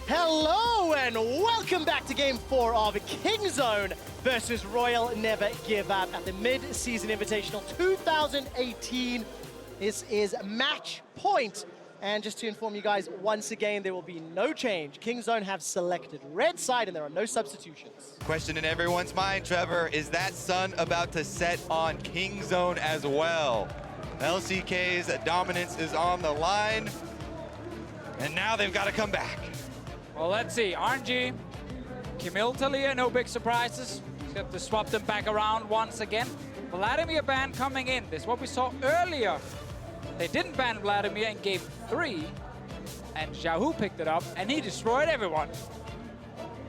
Hello and welcome back to Game 4 of Kingzone versus Royal Never Give Up at the Mid-Season Invitational 2018. This is match point. And just to inform you guys, once again, there will be no change. Kingzone have selected red side and there are no substitutions. Question in everyone's mind, Trevor, is that sun about to set on Kingzone as well? LCK's dominance is on the line, and now they've got to come back. Well, let's see. RNG, Camille Talia, no big surprises. Just have to swap them back around once again. Vladimir ban coming in. This is what we saw earlier. They didn't ban Vladimir in game 3, and Xiaohu picked it up, and he destroyed everyone.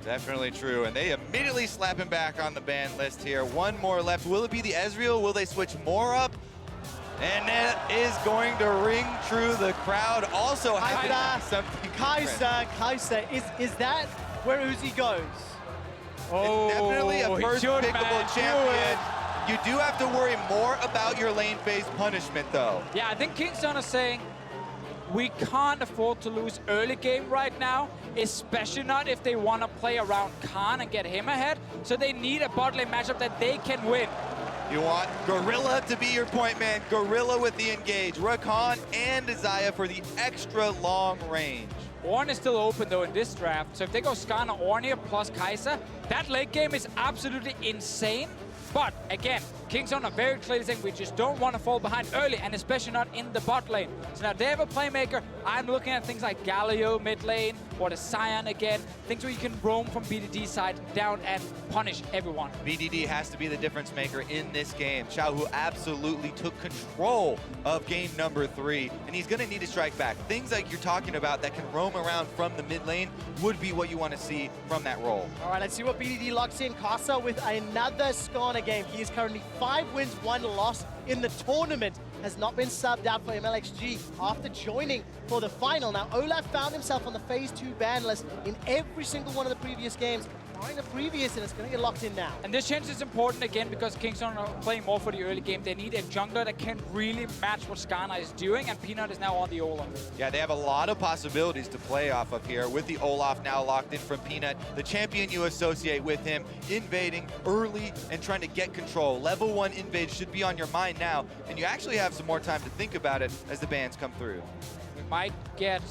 Definitely true, and they immediately slap him back on the ban list here. One more left. Will it be the Ezreal? Will they switch more up? And that is going to ring true. The crowd also having something Kai'Sa, is that where Uzi goes? Oh, it's definitely a first pickable champion. You do have to worry more about your lane phase punishment, though. Yeah, I think Kingzone is saying we can't afford to lose early game right now, especially not if they want to play around Khan and get him ahead. So they need a bot lane matchup that they can win. You want Gorilla to be your point man, Gorilla with the engage, Rakan and Xayah for the extra long range. Ornn is still open though in this draft, so if they go Skarner, Ornn here plus Kai'Sa, that late game is absolutely insane. But again, Kingzone are very clearly saying we just don't want to fall behind early, and especially not in the bot lane. So now they have a playmaker. I'm looking at things like Galio mid lane, or the Sion again, things where you can roam from BDD side down and punish everyone. BDD has to be the difference maker in this game. Xiaohu absolutely took control of game number 3, and he's going to need to strike back. Things like you're talking about that can roam around from the mid lane would be what you want to see from that role. All right, let's see what BDD locks in. Karsa with another Skarner game. He is currently 5 wins, 1 loss in the tournament. Has not been subbed out for MLXG after joining for the final. Now, Olaf found himself on the Phase 2 ban list in every single one of the previous games. Trying the previous, and it's going to get locked in now. And this change is important again because Kingzone are playing more for the early game. They need a jungler that can really match what Skarner is doing, and Peanut is now on the Olaf. Yeah, they have a lot of possibilities to play off of here with the Olaf now locked in from Peanut, the champion you associate with him, invading early and trying to get control. Level 1 invade should be on your mind now, and you actually have some more time to think about it as the bans come through. We might get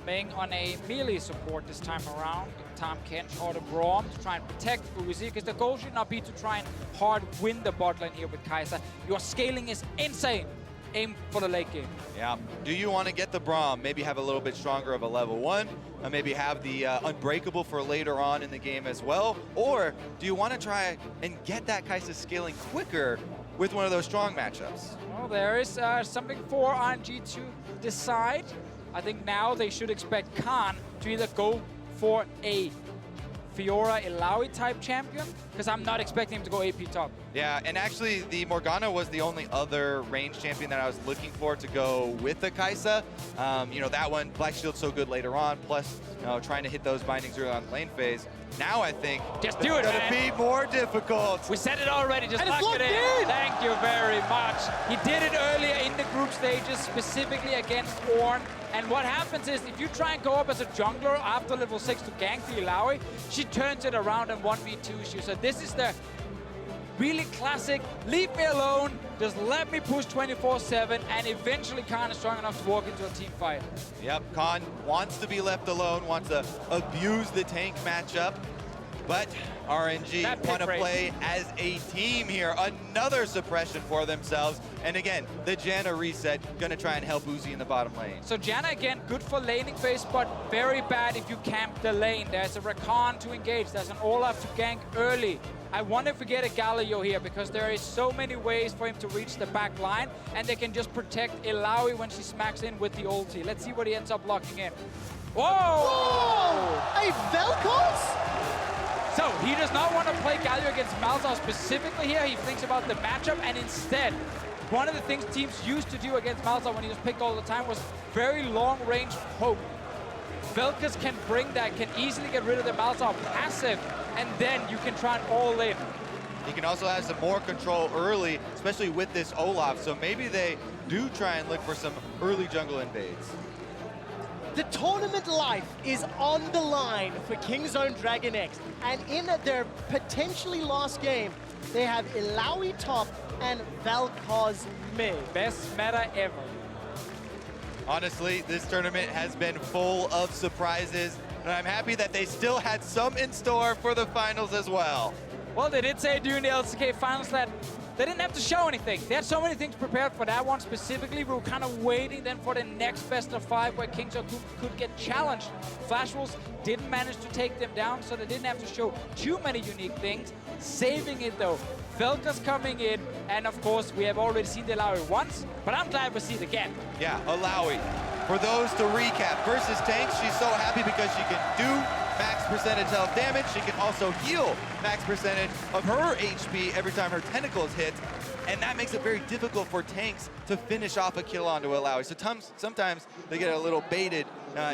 Ming on a melee support this time around. Tom Kench or the Braum to try and protect Uzi, because the goal should not be to try and hard win the bot lane here with Kai'Sa. Your scaling is insane. Aim for the late game. Yeah. Do you want to get the Braum, maybe have a little bit stronger of a level 1, or maybe have the Unbreakable for later on in the game as well? Or do you want to try and get that Kai'Sa scaling quicker with one of those strong matchups? Well, there is something for RNG to decide. I think now they should expect Khan to either go for a Fiora Illaoi type champion, because I'm not expecting him to go AP top. Yeah, and actually the Morgana was the only other range champion that I was looking for to go with the Kai'Sa. You know, that one, Black Shield's so good later on, plus, you know, trying to hit those bindings early on the lane phase. Now I think just do it, it's gonna be more difficult. We said it already, just lock it in. Thank you very much. He did it earlier in the group stages, specifically against Ornn. And what happens is, if you try and go up as a jungler after level 6 to gank the Illaoi, she turns it around and 1v2s you. So this is the really classic, leave me alone, just let me push 24/7, and eventually Khan is strong enough to walk into a team fight. Yep, Khan wants to be left alone, wants to abuse the tank matchup, but RNG want to play as a team here. Another suppression for themselves. And again, the Janna reset, gonna try and help Uzi in the bottom lane. So Janna, again, good for laning phase, but very bad if you camp the lane. There's a Rakan to engage, there's an Olaf to gank early. I wonder if we get a Galio here, because there is so many ways for him to reach the back line, and they can just protect Illaoi when she smacks in with the ulti. Let's see what he ends up locking in. Whoa! Whoa! A Vel'Koz? So he does not want to play Galio against Malzahar specifically here. He thinks about the matchup, and instead, one of the things teams used to do against Malzahar when he was picked all the time was very long-range poke. Vel'Koz can bring that, can easily get rid of the Malzahar passive, and then you can try and all in. He can also have some more control early, especially with this Olaf, so maybe they do try and look for some early jungle invades. The tournament life is on the line for Kingzone DragonX, and in their potentially last game, they have Illaoi top and Vel'Koz mid. Best meta ever. Honestly, this tournament has been full of surprises, and I'm happy that they still had some in store for the finals as well. Well, they did say during the LCK finals that they didn't have to show anything. They had so many things prepared for that one specifically. We were kind of waiting then for the next best of 5 where Kingzone could get challenged. Flash Wolves didn't manage to take them down, so they didn't have to show too many unique things. Saving it though, Vel'Koz coming in, and of course we have already seen the Illaoi once, but I'm glad we see it again. Yeah, Illaoi. For those to recap, versus tanks, she's so happy because she can do max percentage health damage. She can also heal max percentage of her HP every time her tentacles hit. And that makes it very difficult for tanks to finish off a kill onto Illaoi. So sometimes they get a little baited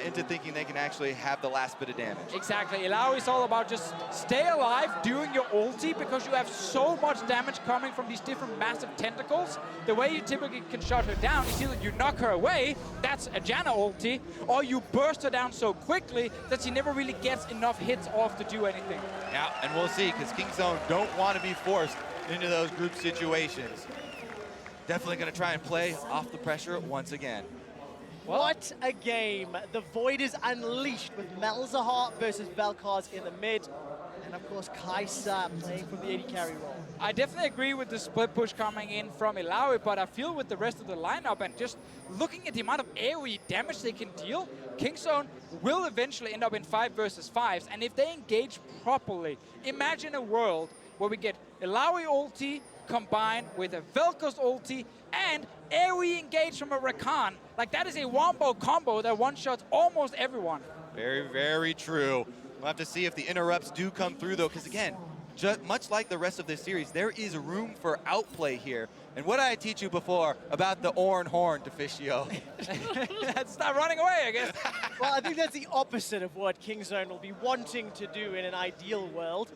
into thinking they can actually have the last bit of damage. Exactly. Illaoi is all about just stay alive, doing your ulti, because you have so much damage coming from these different massive tentacles. The way you typically can shut her down is either you knock her away, that's a Janna ulti, or you burst her down so quickly that she never really gets enough hits off to do anything. Yeah, and we'll see, because Kingzone don't want to be forced into those group situations. Definitely going to try and play off the pressure once again. What a game. The Void is unleashed with Malzahar versus Vel'Koz in the mid. And of course, Kai'Sa playing from the AD carry role. I definitely agree with the split push coming in from Illaoi, but I feel with the rest of the lineup and just looking at the amount of AoE damage they can deal, Kingzone will eventually end up in 5 versus 5s. And if they engage properly, imagine a world where we get Illaoi ulti combined with a Vel'Koz ulti and AoE engage from a Rakan. Like, that is a wombo combo that one-shots almost everyone. Very, very true. We'll have to see if the interrupts do come through, though, because again, much like the rest of this series, there is room for outplay here. And what did I teach you before about the Ornn horn, Deficio? That's not running away, I guess. Well, I think that's the opposite of what Kingzone will be wanting to do in an ideal world.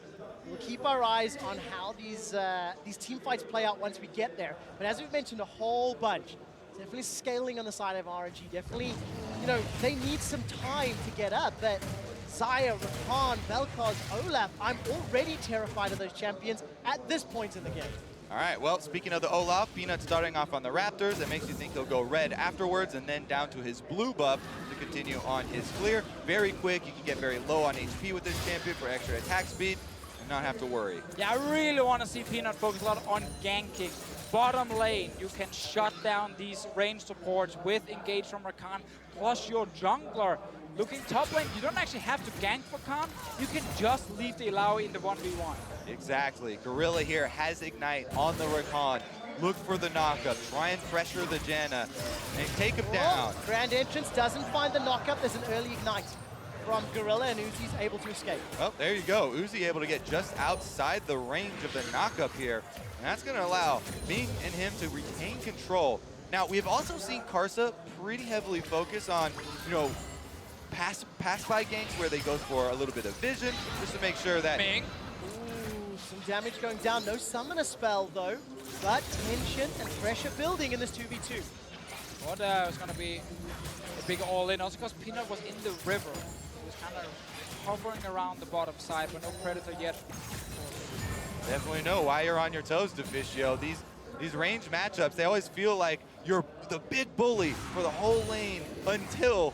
We'll keep our eyes on how these team fights play out once we get there. But as we've mentioned a whole bunch, definitely scaling on the side of RNG. Definitely, you know, they need some time to get up. But Xayah, Rakan, Vel'Koz, Olaf, I'm already terrified of those champions at this point in the game. All right, well, speaking of the Olaf, Peanut starting off on the Raptors. That makes you think he'll go red afterwards and then down to his blue buff to continue on his clear. Very quick, you can get very low on HP with this champion for extra attack speed and not have to worry. Yeah, I really want to see Peanut focus a lot on ganking. Bottom lane, you can shut down these range supports with engage from Rakan, plus your jungler. Looking top lane, you don't actually have to gank Rakan, you can just leave the Illaoi in the 1v1. Exactly. Gorilla here has Ignite on the Rakan. Look for the knockup, try and pressure the Janna, and take him down. Grand Entrance doesn't find the knockup, there's an early Ignite from Gorilla, and Uzi's able to escape. Oh, there you go. Uzi able to get just outside the range of the knockup here. And that's going to allow Ming and him to retain control. Now, we've also seen Karsa pretty heavily focus on, you know, pass by ganks where they go for a little bit of vision, just to make sure that... Ming. Ooh, some damage going down. No summoner spell, though. But tension and pressure building in this 2v2. What was going to be a big all-in, also because Peanut was in the river. He was kind of hovering around the bottom side, but no Predator yet. Definitely know why you're on your toes, Deficio. These range matchups, they always feel like you're the big bully for the whole lane until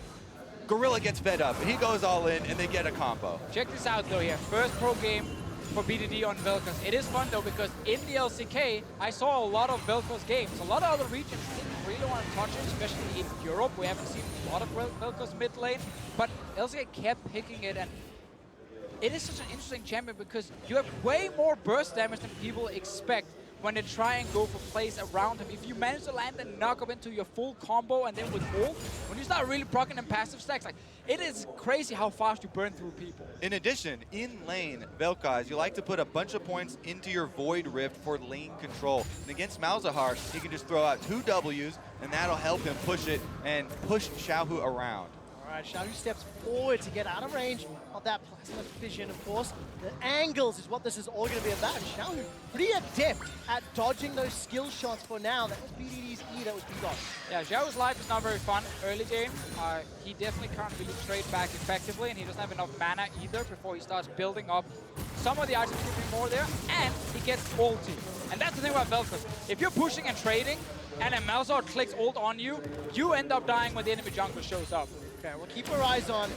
Gorilla gets fed up and he goes all in and they get a combo. Check this out though here. First pro game for BDD on Vel'Koz. It is fun though because in the LCK, I saw a lot of Vel'Koz games. A lot of other regions didn't really want to touch it, especially in Europe. We haven't seen a lot of Vel'Koz mid lane, but LCK kept picking it, and it is such an interesting champion because you have way more burst damage than people expect when they try and go for plays around him. If you manage to land and knock up into your full combo and then with ult, when you start really proccing them passive stacks, like, it is crazy how fast you burn through people. In addition, in lane, Vel'Koz, you like to put a bunch of points into your Void Rift for lane control. And against Malzahar, he can just throw out 2 Ws, and that'll help him push it and push Xiaohu around. All All right, Xiaohu steps forward to get out of range of that plasma fission, of course. The angles is what this is all going to be about. Xiaohu pretty adept at dodging those skill shots for now. That was BDD's E, that was B-Dot. Yeah, Xiaohu's life is not very fun early game. He definitely can't really trade back effectively, and he doesn't have enough mana either before he starts building up. Some of the items could be more there, and he gets ulti. And that's the thing about Vel'Koz. If you're pushing and trading, and a Malzahar clicks ult on you, you end up dying when the enemy jungler shows up. Okay, we'll keep our eyes on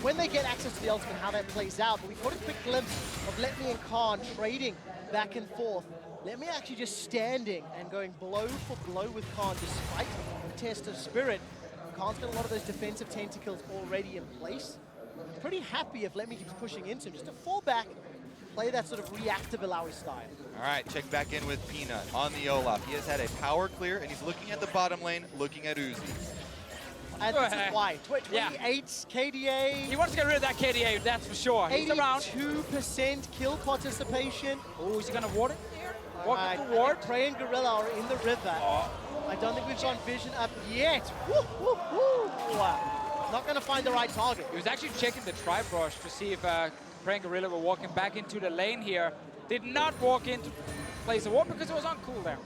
when they get access to the ultimate, how that plays out. But we caught a quick glimpse of Letme and Karn trading back and forth. Letme actually just standing and going blow for blow with Karn despite the test of spirit. Karn's got a lot of those defensive tentacles already in place. I'm pretty happy if Letme keeps pushing into him, just to fall back, play that sort of reactive Illaoi style. All right, check back in with Peanut on the Olaf. He has had a power clear, and he's looking at the bottom lane, looking at Uzi. And this is why. 28 KDA. He wants to get rid of that KDA, that's for sure. He's around. 82% kill participation. Oh, is he going to ward it here? Walking the ward. Prey and Gorilla are in the river. I don't think we've gone vision up yet. Woo, woo, woo. Not going to find the right target. He was actually checking the tri-brush to see if Prey and Gorilla were walking back into the lane here. Did not walk into place a ward because it was on cooldown.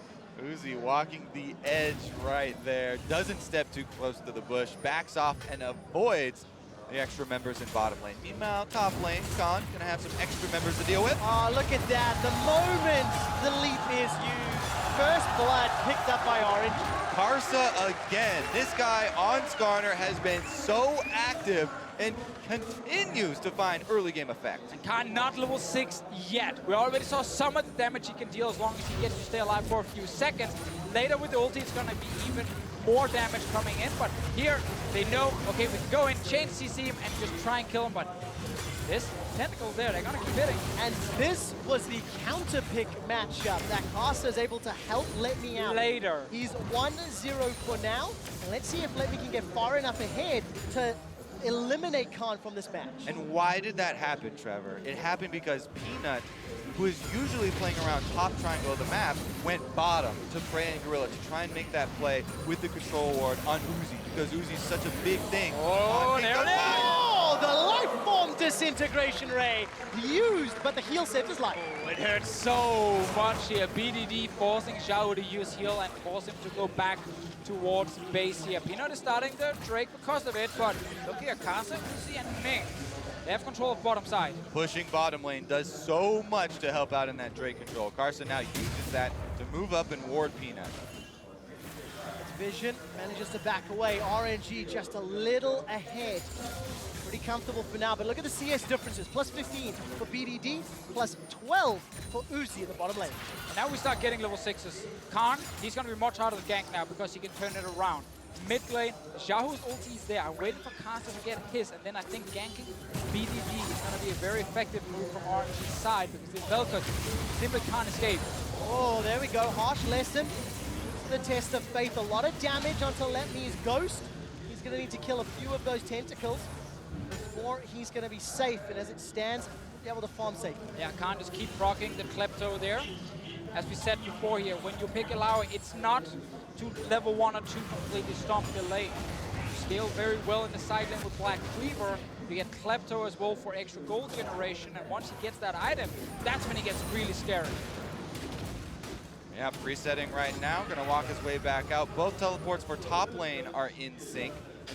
Uzi walking the edge right there, doesn't step too close to the bush, backs off and avoids the extra members in bottom lane. Meanwhile, top lane, Khan gonna have some extra members to deal with. Oh, look at that. The moment the leap is used, first blood picked up by RNG. Karsa again. This guy on Skarner has been so active and continues to find early game effect. And Khan not level 6 yet. We already saw some of the damage he can deal as long as he gets to stay alive for a few seconds. Later with the ulti, it's going to be even more damage coming in. But here, they know, okay, we can go in, change CC him, and just try and kill him. But this tentacle there, they're going to keep hitting. And this was the counter pick matchup that Karsa is able to help Letme out. Later. He's 1-0 for now. And let's see if Letme can get far enough ahead to eliminate Khan from this match. And why did that happen, Trevor? It happened because Peanut, who is usually playing around top triangle of the map, went bottom to Prey and Gorilla to try and make that play with the control ward on Uzi, because Uzi's such a big thing. Oh, there it is! Oh, the life form disintegration ray used, but the heal saved his life. Oh, it hurts so much here. BDD forcing Xiaohu to use heal and force him to go back towards base here. Peanut is starting the Drake because of it, but look here, Karsa, Uzi, and Ming. They have control of bottom side. Pushing bottom lane does so much to help out in that Drake control. Karsa now uses that to move up and ward Peanut. Vision manages to back away. RNG just a little ahead. Pretty comfortable for now, but look at the CS differences. Plus 15 for BDD, plus 12 for Uzi in the bottom lane. And now we start getting level 6s. Khan, he's going to be much harder to gank now because he can turn it around. Mid lane, Xiaohu's ulti is there. I'm waiting for Karsa to get his, and then I think ganking BDD is going to be a very effective move from RNG's side because this Vel'Koz simply can't escape. Oh, there we go. Harsh lesson. The test of faith. A lot of damage onto Letme's ghost. He's going to need to kill a few of those tentacles before he's going to be safe. And as it stands, be able to farm safe. Yeah, Khan just keep rocking the Klepto there. As we said before here, when you pick Illaoi, it's not to level 1 or 2 completely stomp the lane. You scale very well in the side lane with Black Cleaver. You get Klepto as well for extra gold generation. And once he gets that item, that's when he gets really scary. Yeah, presetting right now, gonna walk his way back out. Both teleports for top lane are in sync.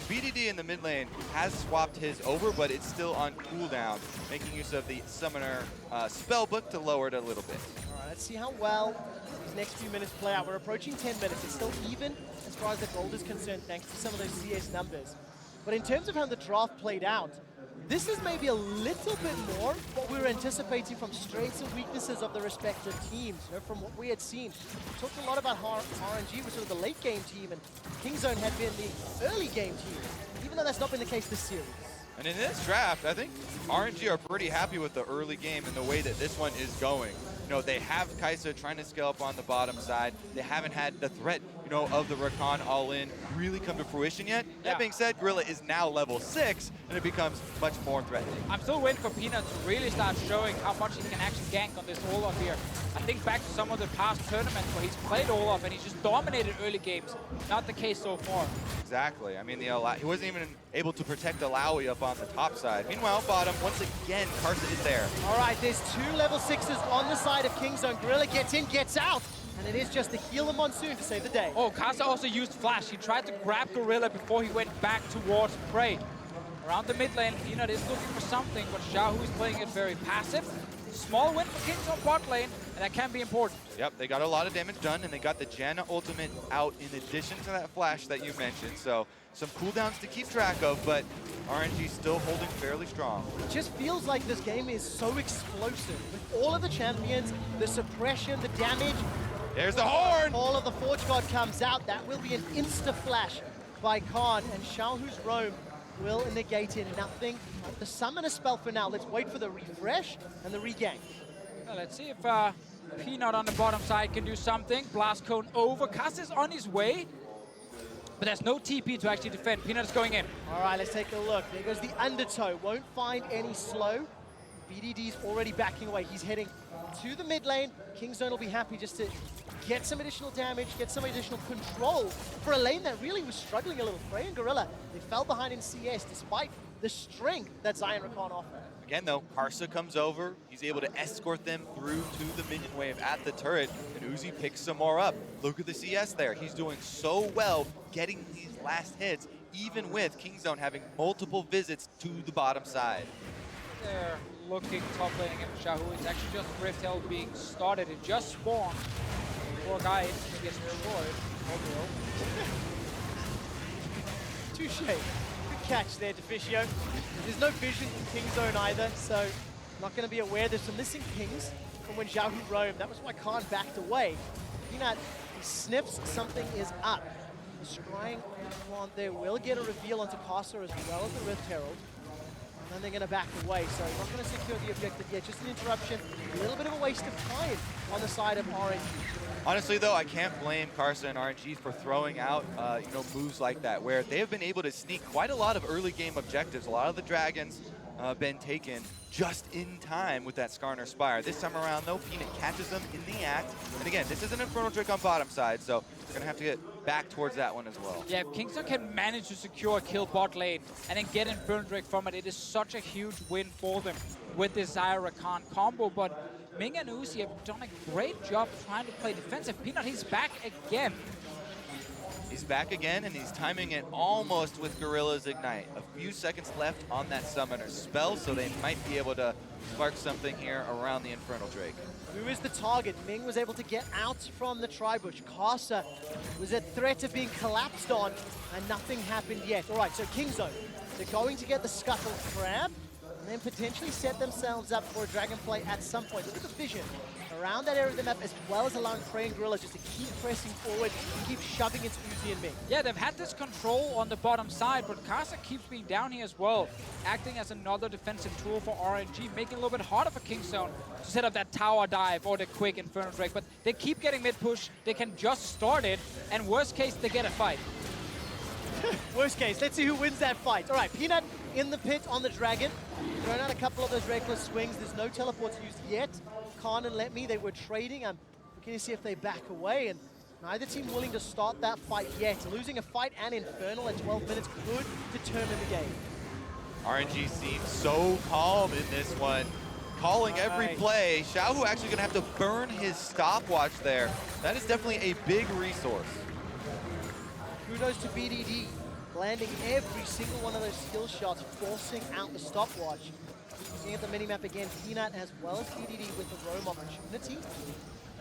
BDD in the mid lane has swapped his over, but it's still on cooldown, making use of the Summoner spellbook to lower it a little bit. All right, let's see how well these next few minutes play out. We're approaching 10 minutes. It's still even as far as the gold is concerned, thanks to some of those CS numbers. But in terms of how the draft played out, this is maybe a little bit more what we were anticipating from strengths and weaknesses of the respective teams. You know, from what we had seen, we talked a lot about how RNG was sort of the late game team and Kingzone had been the early game team, even though that's not been the case this series. And in this draft, I think RNG are pretty happy with the early game and the way that this one is going. You know, they have Kai'Sa trying to scale up on the bottom side. They haven't had the threat, you know, of the Rakan all-in really come to fruition yet. Yeah. That being said, Gorilla is now level 6, and it becomes much more threatening. I'm still waiting for Peanut to really start showing how much he can actually gank on this Olaf here. I think back to some of the past tournaments where he's played Olaf and he's just dominated early games. Not the case so far. Exactly. I mean, he wasn't even able to protect Illaoi up on the top side. Meanwhile, bottom, once again, Karsa is there. All right, there's 2 level 6s on the side of Kingzone. Gorilla gets in, gets out, and it is just the heal of Monsoon to save the day. Oh, Karsa also used Flash. He tried to grab Gorilla before he went back towards Prey. Around the mid lane, Peanut is looking for something, but Xiaohu is playing it very passive. Small win for Kingzone bot lane, and that can be important. Yep, they got a lot of damage done, and they got the Janna ultimate out in addition to that flash that you mentioned. So some cooldowns to keep track of, but RNG still holding fairly strong. It just feels like this game is so explosive. With all of the champions, the suppression, the damage. There's the horn! All of the Forge God comes out. That will be an insta-flash by Khan, and Xiaohu's roam will negate in nothing. The summoner spell for now. Let's wait for the refresh and the regain. Well, let's see if Peanut on the bottom side can do something. Blast cone over. Karsa is on his way, but there's no TP to actually defend. Peanut is going in. All right, let's take a look. There goes the undertow. Won't find any slow. BDD's already backing away. He's heading to the mid lane. Kingzone will be happy just to get some additional damage, get some additional control for a lane that really was struggling a little. Frey and Gorilla, they fell behind in CS despite the strength that Xayah and Rakan offer. Again, though, Karsa comes over. He's able to escort them through to the minion wave at the turret, and Uzi picks some more up. Look at the CS there. He's doing so well getting these last hits, even with Kingzone having multiple visits to the bottom side. They're looking top laning at Xiaohu. It's actually just Rift Hell being started. It just spawned. Poor guy instantly gets destroyed. Touche. Good catch there, Deficio. There's no vision from Kingzone either, so not going to be aware. There's some missing pings from when Xiaohu roamed. That was why Khan backed away. Peanut, he sniffs something is up. The scrying on there will get a reveal onto Karsa as well as the Rift Herald. And then they're going to back away, so not going to secure the objective yet. Just an interruption, a little bit of a waste of time on the side of RNG. Honestly, though, I can't blame Karsa and RNG for throwing out, moves like that, where they have been able to sneak quite a lot of early game objectives. A lot of the dragons been taken just in time with that Skarner Spire. This time around, though, Peanut catches them in the act. And again, this is an Infernal Drake on bottom side, so they're going to have to get back towards that one as well. Yeah, if Kingzone can manage to secure a kill bot lane and then get Infernal Drake from it, it is such a huge win for them with this Xayah Rakan combo. But Ming and Uzi have done a great job trying to play defensive. Peanut, he's back again. He's back again, and he's timing it almost with Gorilla's Ignite. A few seconds left on that Summoner's spell, so they might be able to spark something here around the Infernal Drake. Who is the target? Ming was able to get out from the Tribush. Karsa was a threat of being collapsed on, and nothing happened yet. All right, so Kingzone, they're going to get the Scuttle Crab, and then potentially set themselves up for a Dragonflight at some point. Look at the vision around that area of the map, as well as allowing Prey and Gorilla just to keep pressing forward, keep shoving into Uzi and Ming. Yeah, they've had this control on the bottom side, but Karsa keeps being down here as well, acting as another defensive tool for RNG, making it a little bit harder for Kingzone to set up that tower dive or the quick Infernal Drake. But they keep getting mid-push, they can just start it, and worst case, they get a fight. Worst case, let's see who wins that fight. All right, Peanut in the pit on the Dragon. Thrown out a couple of those reckless swings. There's no teleports used yet. Khan and Letme, they were trading. I'm looking to see if they back away, and neither team willing to start that fight yet. Losing a fight and Infernal at 12 minutes could determine the game. RNG seems so calm in this one, calling every play. Xiaohu actually going to have to burn his stopwatch there. That is definitely a big resource. Kudos to BDD, landing every single one of those skill shots, forcing out the stopwatch. Looking at the minimap again, Peanut as well as BDD with the roam opportunity.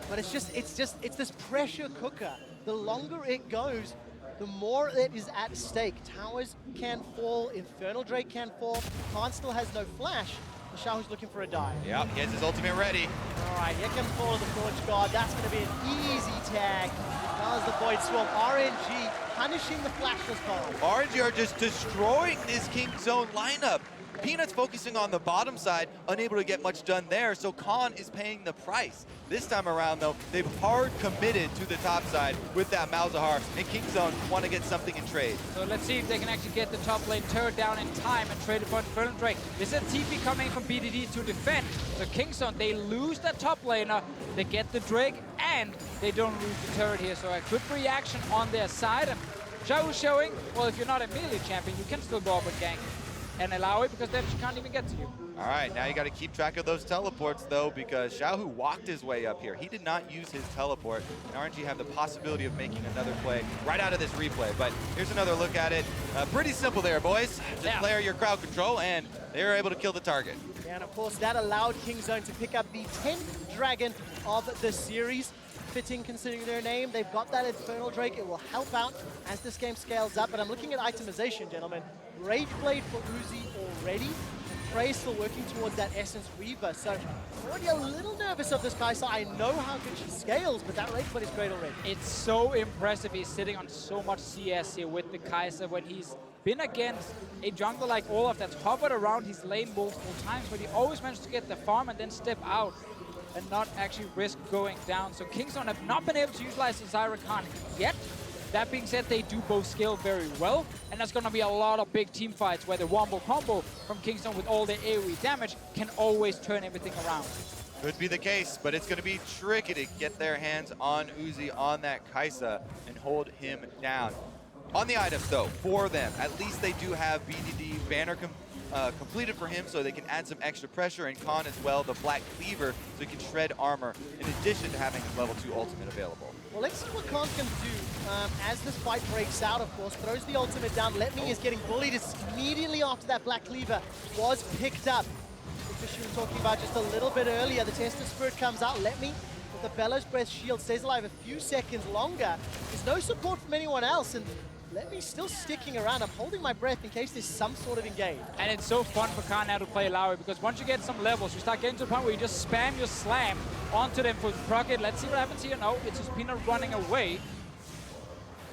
But it's this pressure cooker. The longer it goes, the more it is at stake. Towers can fall, Infernal Drake can fall, Khan still has no flash. Xiaohu's looking for a dive. Yep, he has his ultimate ready. All right, here comes Fall of the Forge Guard. That's going to be an easy tag. Does the Void Swarm. RNG punishing the flashless bomb. RNG are just destroying this Kingzone lineup. Peanut's focusing on the bottom side, unable to get much done there, so Khan is paying the price. This time around, though, they've hard committed to the top side with that Malzahar, and Kingzone want to get something in trade. So let's see if they can actually get the top lane turret down in time and trade it for Infernal Drake. This is a TP coming from BDD to defend. So Kingzone, they lose that top laner, they get the Drake, and they don't lose the turret here. So a good reaction on their side. And Xiaohu showing, well, if you're not a melee champion, you can still go up and gank and Illaoi because then she can't even get to you. All right, now you got to keep track of those teleports, though, because Xiaohu walked his way up here. He did not use his teleport, and RNG have the possibility of making another play right out of this replay. But here's another look at it. Pretty simple there, boys. Just player your crowd control, and they were able to kill the target. Yeah, and of course, that allowed Kingzone to pick up the 10th Dragon of the series. Fitting considering their name. They've got that Infernal Drake. It will help out as this game scales up. But I'm looking at itemization, gentlemen. Rage Blade for Uzi already. Frey still working towards that Essence Weaver. So I'm already a little nervous of this Kai'Sa. I know how good she scales, but that Rage Blade is great already. It's so impressive. He's sitting on so much CS here with the Kai'Sa when he's been against a jungler like Olaf that's hovered around his lane multiple times, but he always managed to get the farm and then step out and not actually risk going down. So Kingzone have not been able to utilize the Rakan yet. That being said, they do both scale very well, and that's going to be a lot of big team fights where the wombo combo from Kingzone with all the AoE damage can always turn everything around. Could be the case, but it's going to be tricky to get their hands on Uzi, on that Kai'Sa, and hold him down. On the items, though, for them, at least they do have BDD banner completed for him, so they can add some extra pressure, and Khan as well, the Black Cleaver, so he can shred armor, in addition to having his level 2 ultimate available. Well, let's see what Khan's going to do as this fight breaks out, of course. Throws the ultimate down. Letme is getting bullied immediately after that Black Cleaver was picked up. Which she was talking about just a little bit earlier. The Test of Spirit comes out. Letme with the Bellows Breath shield stays alive a few seconds longer. There's no support from anyone else, and Letme's still sticking around. I'm holding my breath in case there's some sort of engage. And it's so fun for Khan now to play Illaoi because once you get some levels, you start getting to the point where you just spam your slam onto them for proc it. Let's see what happens here. No, it's just Peanut running away.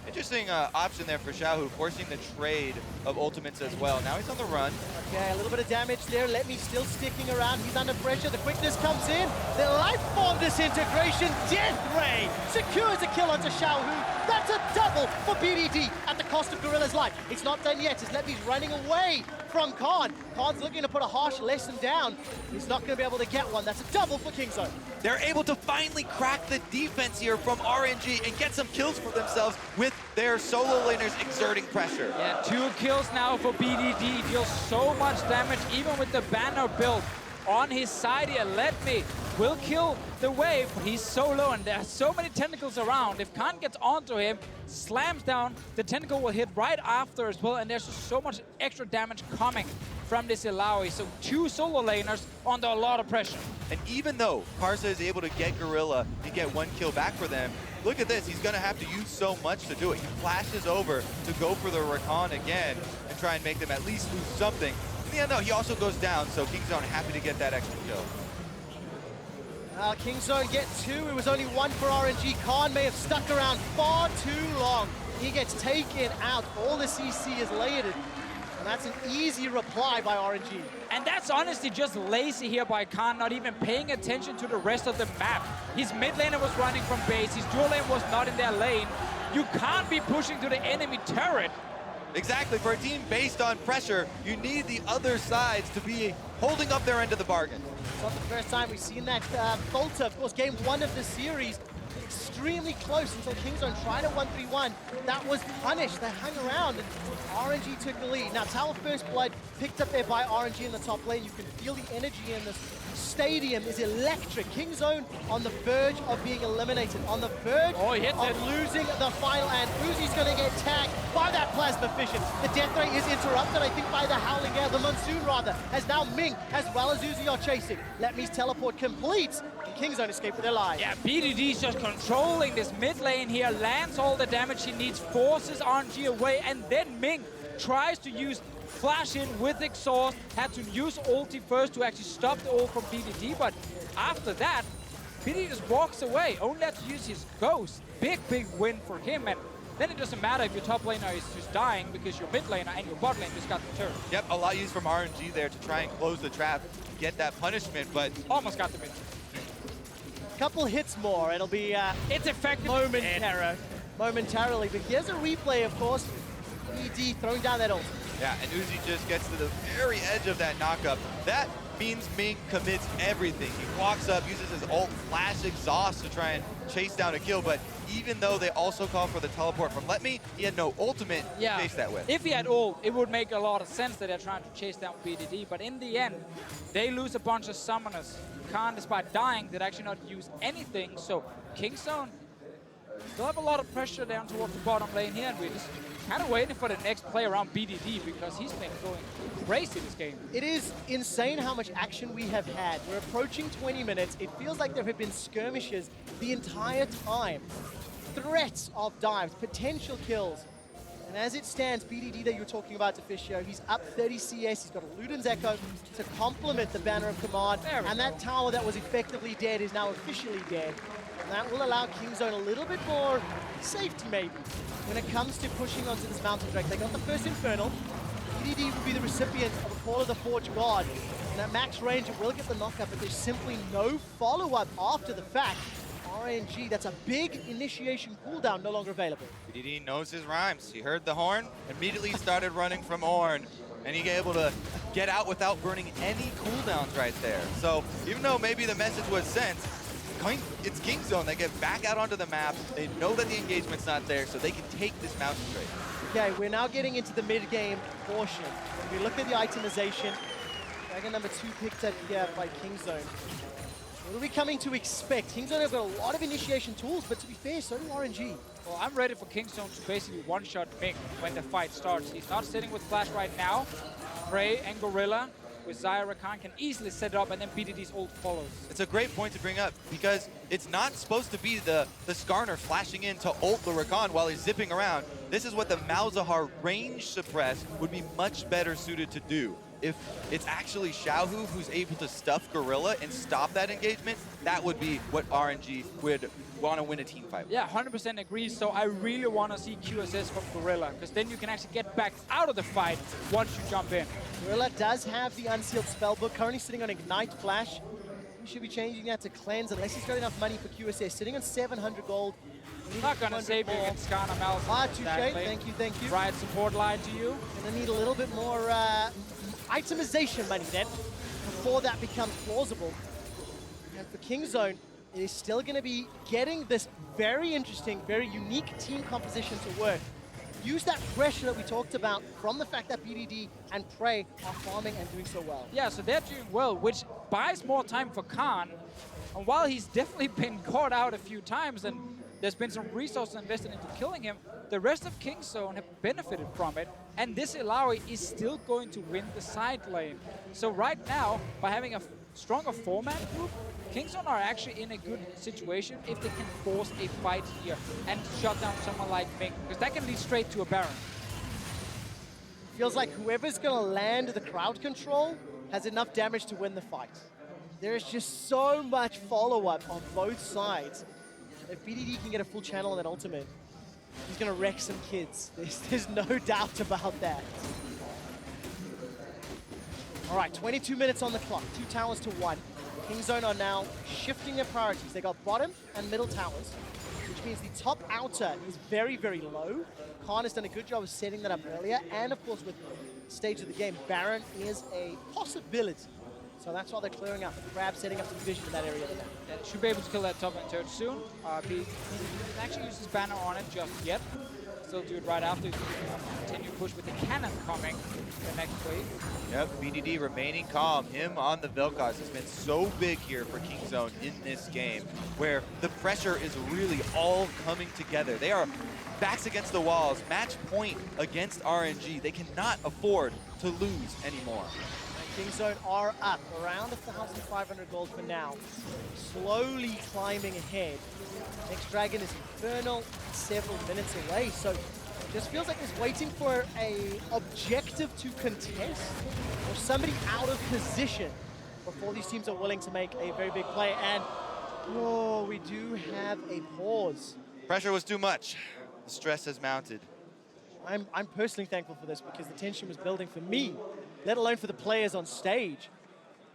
Interesting option there for Xiaohu, forcing the trade of ultimates as well. Now he's on the run. Okay, a little bit of damage there. Letme still sticking around. He's under pressure. The quickness comes in. The life form disintegration. Death Ray secures a kill onto Xiaohu. That's a double for BDD at the cost of Gorilla's life. It's not done yet as Letme's running away from Khan. Khan's looking to put a harsh lesson down. He's not going to be able to get one. That's a double for Kingzone. They're able to finally crack the defense here from RNG and get some kills for themselves with their solo laners exerting pressure. Yeah, 2 kills now for BDD. He deals so much damage, even with the banner build on his side here. Letme will kill the wave, but he's so low, and there are so many tentacles around. If Khan gets onto him, slams down, the tentacle will hit right after as well, and there's just so much extra damage coming from this Illaoi. So 2 solo laners under a lot of pressure. And even though Karsa is able to get Gorilla and get 1 kill back for them, look at this, he's gonna have to use so much to do it. He flashes over to go for the Rakan again and try and make them at least lose something. In the end though, he also goes down, so Kingzone happy to get that extra kill. Kingzone get 2, it was only 1 for RNG. Khan may have stuck around far too long. He gets taken out, all the CC is layered. And that's an easy reply by RNG. And that's honestly just lazy here by Khan, not even paying attention to the rest of the map. His mid laner was running from base, his dual lane was not in their lane. You can't be pushing to the enemy turret. Exactly, for a team based on pressure, you need the other sides to be holding up their end of the bargain. It's not the first time we've seen that falter. Of course, game 1 of the series, extremely close until Kingzone tried a 1-3-1. That was punished. They hung around and RNG took the lead. Now, Tower First Blood picked up there by RNG in the top lane. You can feel the energy in this stadium is electric. Kingzone on the verge of being eliminated, on the verge of losing the final, and Uzi's going to get tagged by that Plasma Fission. The death ray is interrupted, I think, by the Howling Gale, the Monsoon rather, as now Ming as well as Uzi are chasing. Letme's teleport completes, and Kingzone escape with their lives. Yeah, BDD's just controlling this mid lane here, lands all the damage he needs, forces RNG away, and then Ming tries to use flash in with exhaust, had to use ulti first to actually stop the ult from BDD, but after that, BDD just walks away, only had to use his ghost. Big win for him, and then it doesn't matter if your top laner is just dying because your mid laner and your bot lane just got the turn. Yep, a lot used from RNG there to try and close the trap, get that punishment, but almost got the mid. Couple hits more, it'll be it's effective momentarily, but here's a replay, of course. BD throwing down that ult. Yeah, and Uzi just gets to the very edge of that knockup. That means Ming commits everything. He walks up, uses his ult, flash exhaust to try and chase down a kill, but even though they also call for the teleport from Letme, he had no ultimate to chase that with. If he had ult, it would make a lot of sense that they're trying to chase down BDD, but in the end, they lose a bunch of summoners. Khan, despite dying, did actually not use anything, so Kingzone still have a lot of pressure down towards the bottom lane here, and we're just kind of waiting for the next play around BDD because he's been going crazy this game. It is insane how much action we have had. We're approaching 20 minutes. It feels like there have been skirmishes the entire time. Threats of dives, potential kills. And as it stands, BDD that you were talking about, Deficio, he's up 30 CS. He's got a Luden's Echo to complement the Banner of Command. And that tower that was effectively dead is now officially dead. And that will allow Kingzone a little bit more safety, maybe, when it comes to pushing onto this Mountain Drake. They got the first Infernal. BDD will be the recipient of a Call of the Forge God. And at max range, it will get the knockup, but there's simply no follow-up after the fact. RNG, that's a big initiation cooldown, no longer available. BDD knows his rhymes. He heard the horn, immediately started running from Ornn, and he able to get out without burning any cooldowns right there. So even though maybe the message was sent, it's Kingzone. They get back out onto the map. They know that the engagement's not there, so they can take this Mountain Drake. Okay, we're now getting into the mid-game portion. When we look at the itemization, Dragon number 2 picked up here by Kingzone. What are we coming to expect? Kingzone have got a lot of initiation tools, but to be fair, so do RNG. Well, I'm ready for Kingzone to basically one-shot Ming when the fight starts. He's not sitting with Flash right now. Prey and Gorilla with Xayah, Rakan can easily set it up, and then BDD's ult follows. It's a great point to bring up because it's not supposed to be the Skarner flashing in to ult the Rakan while he's zipping around. This is what the Malzahar range suppress would be much better suited to do. If it's actually Xiaohu who's able to stuff Gorilla and stop that engagement, that would be what RNG would want to win a team fight with. Yeah, 100% agree. So I really want to see QSS from Gorilla, because then you can actually get back out of the fight once you jump in. Gorilla does have the unsealed spellbook, currently sitting on Ignite Flash. He should be changing that to Cleanse unless he's got enough money for QSS. Sitting on 700 gold. Not gonna save you against Skarner, Malzahar. Ah, touche. Thank you, thank you. Right, support line to you. Gonna need a little bit more itemization money then, before that becomes plausible. And for Kingzone, it is still going to be getting this very interesting, very unique team composition to work. Use that pressure that we talked about from the fact that BDD and Prey are farming and doing so well. Yeah, so they're doing well, which buys more time for Khan. And while he's definitely been caught out a few times and there's been some resources invested into killing him, the rest of Kingzone have benefited from it, and this Illaoi is still going to win the side lane. So right now, by having a stronger format group, Kingzone are actually in a good situation if they can force a fight here and shut down someone like Ming, because that can lead straight to a Baron. Feels like whoever's going to land the crowd control has enough damage to win the fight. There is just so much follow-up on both sides. If BDD can get a full channel on that ultimate, he's going to wreck some kids. There's no doubt about that. All right, 22 minutes on the clock. 2 towers to 1. Kingzone are now shifting their priorities. They got bottom and middle towers, which means the top outer is very, very low. Khan has done a good job of setting that up earlier. And of course, with the stage of the game, Baron is a possibility. So that's why they're clearing out the Crab, setting up some vision in that area of the map. Yeah, should be able to kill that top lane turret soon. He doesn't actually use his banner on it just yet. Still do it right after. Continue push with the cannon coming the next wave. Yep, BDD remaining calm. Him on the Vel'Koz has been so big here for Kingzone in this game, where the pressure is really all coming together. They are backs against the walls, match point against RNG. They cannot afford to lose anymore. Kingzone are up around 1,500 gold for now. Slowly climbing ahead. Next Dragon is Infernal, several minutes away. So it just feels like it's waiting for a objective to contest or somebody out of position before these teams are willing to make a very big play. And oh, we do have a pause. Pressure was too much. The stress has mounted. I'm personally thankful for this because the tension was building for me, let alone for the players on stage,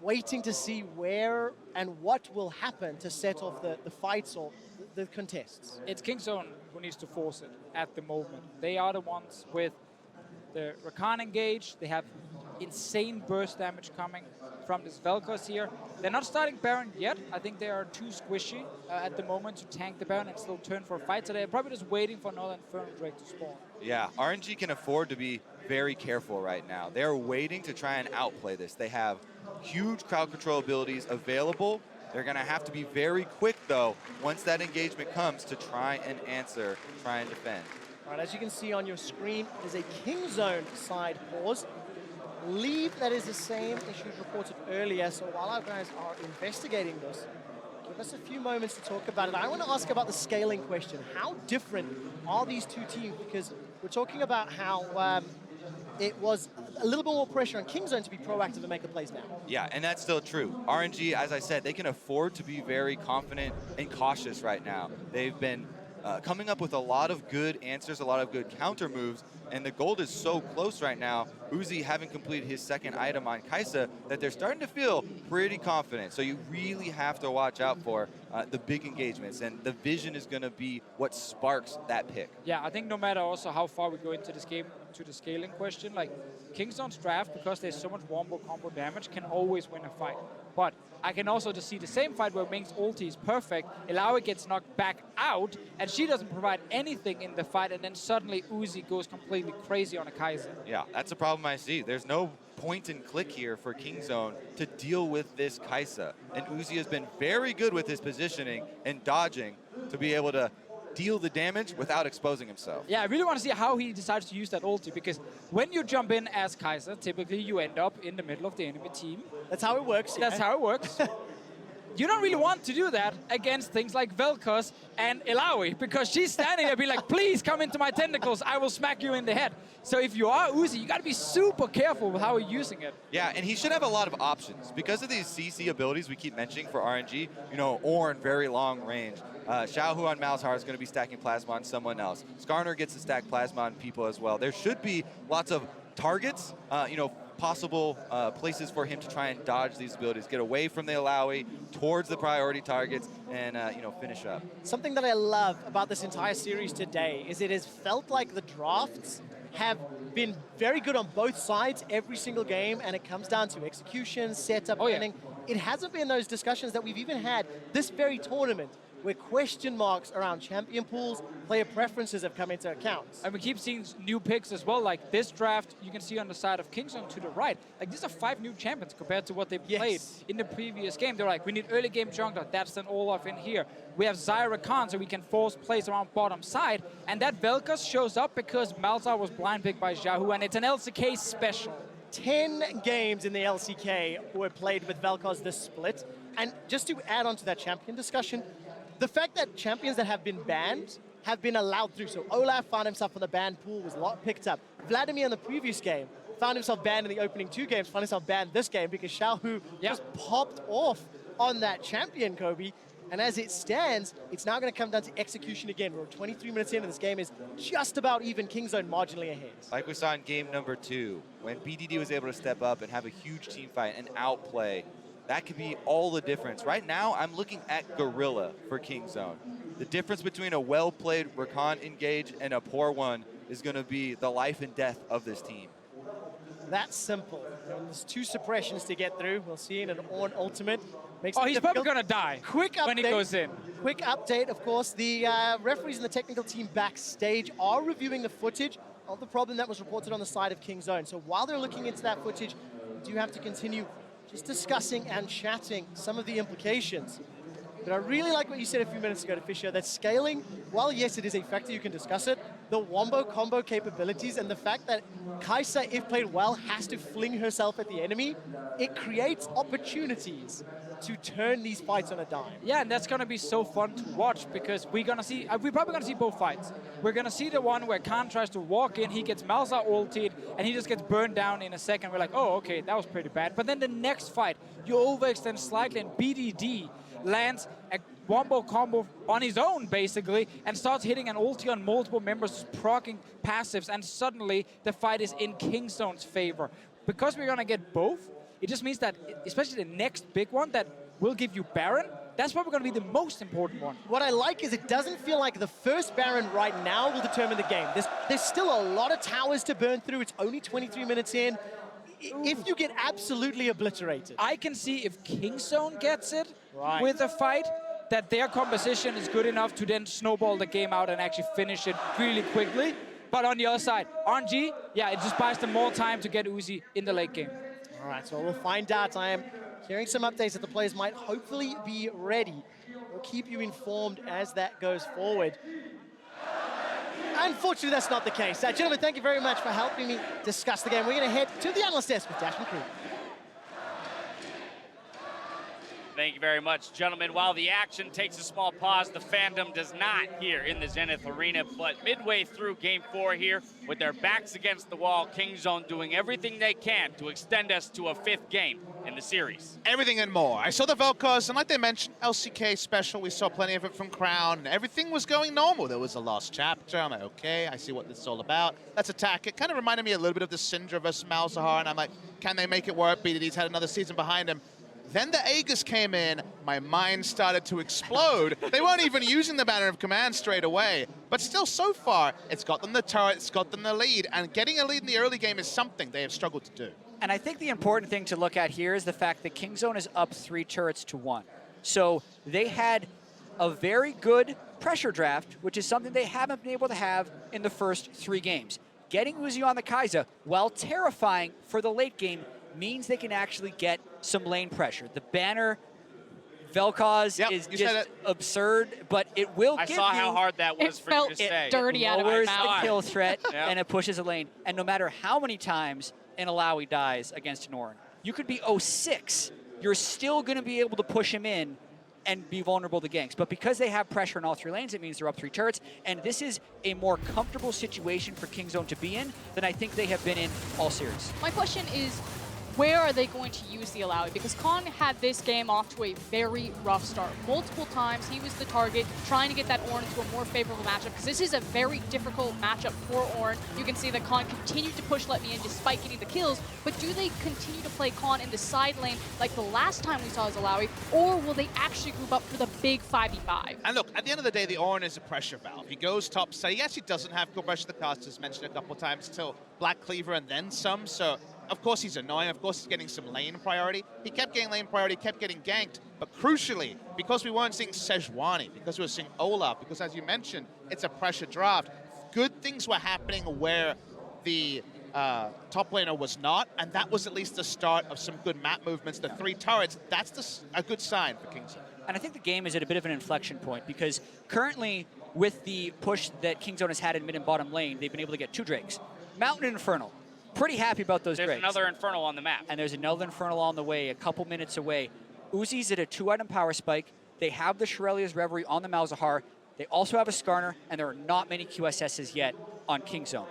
waiting to see where and what will happen to set off the fights or the contests. It's Kingzone who needs to force it at the moment. They are the ones with the Rakan engaged. They have insane burst damage coming from this Vel'Koz here. They're not starting Baron yet. I think they are too squishy at the moment to tank the Baron and still turn for a fight. So they're probably just waiting for another Infernal Drake to spawn. Yeah, RNG can afford to be very careful right now. They're waiting to try and outplay this. They have huge crowd control abilities available. They're going to have to be very quick, though, once that engagement comes to try and answer, try and defend. All right, as you can see on your screen, there's a King Zone side pause. I believe that is the same issues reported earlier, so while our guys are investigating this, give us a few moments to talk about it. I want to ask about the scaling question. How different are these two teams? Because we're talking about how it was a little bit more pressure on King Zone to be proactive and make the plays now. Yeah, and that's still true. RNG, as I said, they can afford to be very confident and cautious right now. They've been coming up with a lot of good answers, a lot of good counter moves, and the gold is so close right now, Uzi having completed his second item on Kai'Sa, that they're starting to feel pretty confident. So you really have to watch out for the big engagements, and the vision is going to be what sparks that pick. Yeah, I think no matter also how far we go into this game, to the scaling question, like Kingstone's draft, because there's so much wombo combo damage, can always win a fight. But I can also just see the same fight where Ming's ulti is perfect, Illaoi gets knocked back out, and she doesn't provide anything in the fight, and then suddenly Uzi goes completely crazy on a Kai'Sa. Yeah, that's a problem I see. There's no point and click here for King Zone to deal with this Kai'Sa. And Uzi has been very good with his positioning and dodging to be able to deal the damage without exposing himself. Yeah, I really want to see how he decides to use that ulti, because when you jump in as Kai'Sa, typically you end up in the middle of the enemy team. That's how it works. That's how it works. You don't really want to do that against things like Vel'Koz and Illaoi, because she's standing there being like, please come into my tentacles, I will smack you in the head. So if you are Uzi, you got to be super careful with how you're using it. Yeah, and he should have a lot of options. Because of these CC abilities we keep mentioning for RNG, you know, Ornn, very long range. Xiaohu on Malzahar is going to be stacking Plasma on someone else. Skarner gets to stack Plasma on people as well. There should be lots of targets, you know, possible places for him to try and dodge these abilities, get away from the Illaoi, towards the priority targets, and you know, finish up. Something that I love about this entire series today is it has felt like the drafts have been very good on both sides every single game, and it comes down to execution, setup, planning. Yeah. It hasn't been those discussions that we've even had this very tournament, where question marks around champion pools, player preferences have come into account. And we keep seeing new picks as well, like this draft, you can see on the side of King Zone to the right. Like, these are 5 new champions compared to what they played in the previous game. They're like, we need early game jungler, that's an Olaf in here. We have Xayah Rakan, so we can force plays around bottom side. And that Vel'Koz shows up because Malzahar was blind picked by Xiaohu, and it's an LCK special. 10 games in the LCK were played with Vel'Koz this split. And just to add on to that champion discussion, the fact that champions that have been banned have been allowed through. So Olaf found himself on the banned pool, was picked up. Vladimir in the previous game found himself banned in the opening 2 games, found himself banned this game because Xiaohu just popped off on that champion, Kobe. And as it stands, it's now going to come down to execution again. We're 23 minutes in, and this game is just about even. King Zone marginally ahead. Like we saw in game number 2, when BDD was able to step up and have a huge team fight and outplay, that could be all the difference. Right now, I'm looking at Gorilla for King Zone. The difference between a well-played Rakan engage and a poor one is going to be the life and death of this team. That's simple. There's 2 suppressions to get through. We'll see in an Ornn ultimate. He's probably going to die when he goes in. Quick update, of course. The referees and the technical team backstage are reviewing the footage of the problem that was reported on the side of King Zone. So while they're looking into that footage, we do have to continue just discussing and chatting some of the implications. But I really like what you said a few minutes ago to Fisher, that scaling, while yes, it is a factor, you can discuss it, the wombo combo capabilities and the fact that Kai'Sa, if played well, has to fling herself at the enemy, it creates opportunities to turn these fights on a dime. Yeah, and that's going to be so fun to watch, because we're probably going to see both fights. We're going to see the one where Khan tries to walk in, he gets Malzahar ulted, and he just gets burned down in a second. We're like, oh, okay, that was pretty bad. But then the next fight, you overextend slightly, and BDD lands a wombo combo on his own, basically, and starts hitting an ulti on multiple members, proccing passives, and suddenly the fight is in King Zone's favor. Because we're going to get both, it just means that, especially the next big one that will give you Baron, that's probably going to be the most important one. What I like is it doesn't feel like the first Baron right now will determine the game. There's still a lot of towers to burn through. It's only 23 minutes in. if you get absolutely obliterated. I can see if Kingzone gets it Right. with a fight, that their composition is good enough to then snowball the game out and actually finish it really quickly. But on the other side, RNG, yeah, it just buys them more time to get Uzi in the late game. All right, so we'll find out. I am hearing some updates that the players might hopefully be ready. We'll keep you informed as that goes forward. Unfortunately, that's not the case. Gentlemen, thank you very much for helping me discuss the game. We're going to head to the analyst desk with Dash and crew. Thank you very much, gentlemen. While the action takes a small pause, the fandom does not here in the Zenith Arena. But midway through Game 4 here, with their backs against the wall, Kingzone doing everything they can to extend us to a 5th game in the series. Everything and more. I saw the Vel'Koz, and like they mentioned, LCK special, we saw plenty of it from Crown, and everything was going normal. There was a lost chapter. I'm like, okay, I see what this is all about. Let's attack it. Kind of reminded me a little bit of the Syndra versus Malzahar, and I'm like, can they make it work? BDD's had another season behind him. Then the Aegis came in, my mind started to explode. They weren't even using the banner of command straight away. But still, so far, it's got them the turret, it's got them the lead, and getting a lead in the early game is something they have struggled to do. And I think the important thing to look at here is the fact that Kingzone is up 3 turrets to 1. So they had a very good pressure draft, which is something they haven't been able to have in the first 3 games. Getting Uzi on the Kai'Sa, while terrifying for the late game, means they can actually get some lane pressure. The banner, Vel'Koz, is just absurd, but it will give you... I saw how hard that was for you to say. It dirty out of my lowers mouth. the kill threat, and it pushes a lane. And no matter how many times an Illaoi dies against an Ornn, you could be 0-6, you're still going to be able to push him in and be vulnerable to ganks. But because they have pressure in all 3 lanes, it means they're up 3 turrets, and this is a more comfortable situation for Kingzone to be in than I think they have been in all series. My question is, where are they going to use the Illaoi? Because Khan had this game off to a very rough start. Multiple times he was the target, trying to get that Ornn into a more favorable matchup, because this is a very difficult matchup for Ornn. You can see that Khan continued to push Letme in despite getting the kills, but do they continue to play Khan in the side lane like the last time we saw his Illaoi, or will they actually group up for the big 5v5? And look, at the end of the day, the Ornn is a pressure valve. He goes top side. He actually doesn't have good pressure. The Karsa is mentioned a couple of times till Black Cleaver and then some, so of course he's annoying, of course he's getting some lane priority. He kept getting lane priority, kept getting ganked, but crucially, because we weren't seeing Sejuani, because we were seeing Olaf, because as you mentioned, it's a pressure draft, good things were happening where the top laner was not, and that was at least the start of some good map movements. The 3 turrets, that's a good sign for Kingzone. And I think the game is at a bit of an inflection point, because currently, with the push that Kingzone has had in mid and bottom lane, they've been able to get 2 Drakes. Mountain and Infernal. Pretty happy about those Drakes. There's another Infernal on the map. And there's another Infernal on the way, a couple minutes away. Uzi's at a 2-item power spike. They have the Shurelya's Reverie on the Malzahar. They also have a Skarner, and there are not many QSSs yet on Kingzone.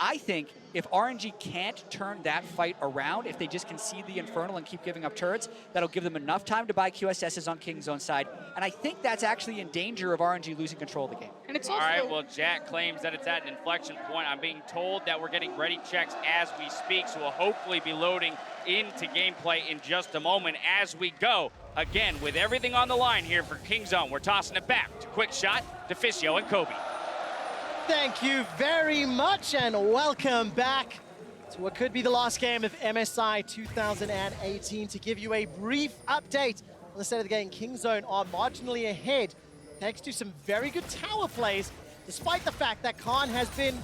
I think if RNG can't turn that fight around, if they just concede the Infernal and keep giving up turrets, that'll give them enough time to buy QSSs on Kingzone's side. And I think that's actually in danger of RNG losing control of the game. And it's All also... right, well, Jack claims that it's at an inflection point. I'm being told that we're getting ready checks as we speak, so we'll hopefully be loading into gameplay in just a moment as we go. Again, with everything on the line here for Kingzone, we're tossing it back to Quick Shot, to Fisio and Kobe. Thank you very much, and welcome back to what could be the last game of MSI 2018. To give you a brief update on the state of the game, Kingzone are marginally ahead thanks to some very good tower plays, despite the fact that Khan has been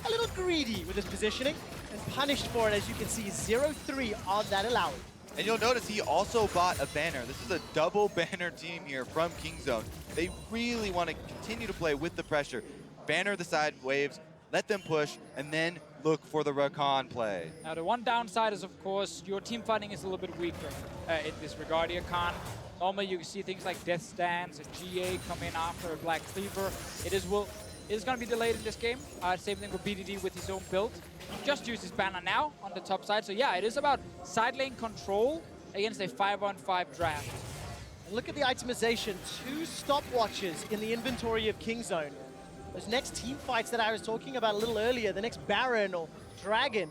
a little greedy with his positioning and punished for it, as you can see, 0-3 on that Illaoi. And you'll notice he also bought a banner. This is a double banner team here from Kingzone. They really want to continue to play with the pressure. Banner the side waves, let them push, and then look for the Rakan play. Now, the one downside is, of course, your team fighting is a little bit weaker in this regard here, Khan. Normally, you see things like Death Stance and GA come in after a Black Cleaver. It is going to be delayed in this game. Same thing with BDD with his own build. He just used his banner now on the top side. So, yeah, it is about side lane control against a 5-on-5 draft. And look at the itemization. 2 stopwatches in the inventory of Kingzone. Those next team fights that I was talking about a little earlier, the next Baron or Dragon,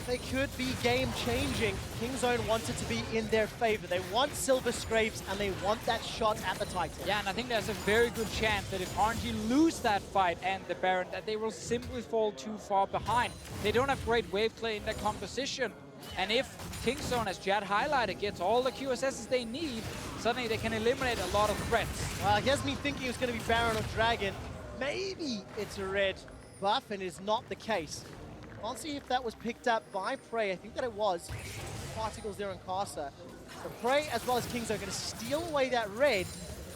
they could be game-changing. Kingzone wants it to be in their favor. They want silver scrapes, and they want that shot at the title. Yeah, and I think there's a very good chance that if RNG lose that fight and the Baron, that they will simply fall too far behind. They don't have great wave play in their composition. And if Kingzone, as Jad highlighted, gets all the QSSs they need, suddenly they can eliminate a lot of threats. Well, I guess me thinking it was going to be Baron or Dragon. Maybe it's a red buff, and it is not the case. Can't see if that was picked up by Prey. I think that it was. Particles there on Karsa. So Prey as well as Kingzone are going to steal away that red,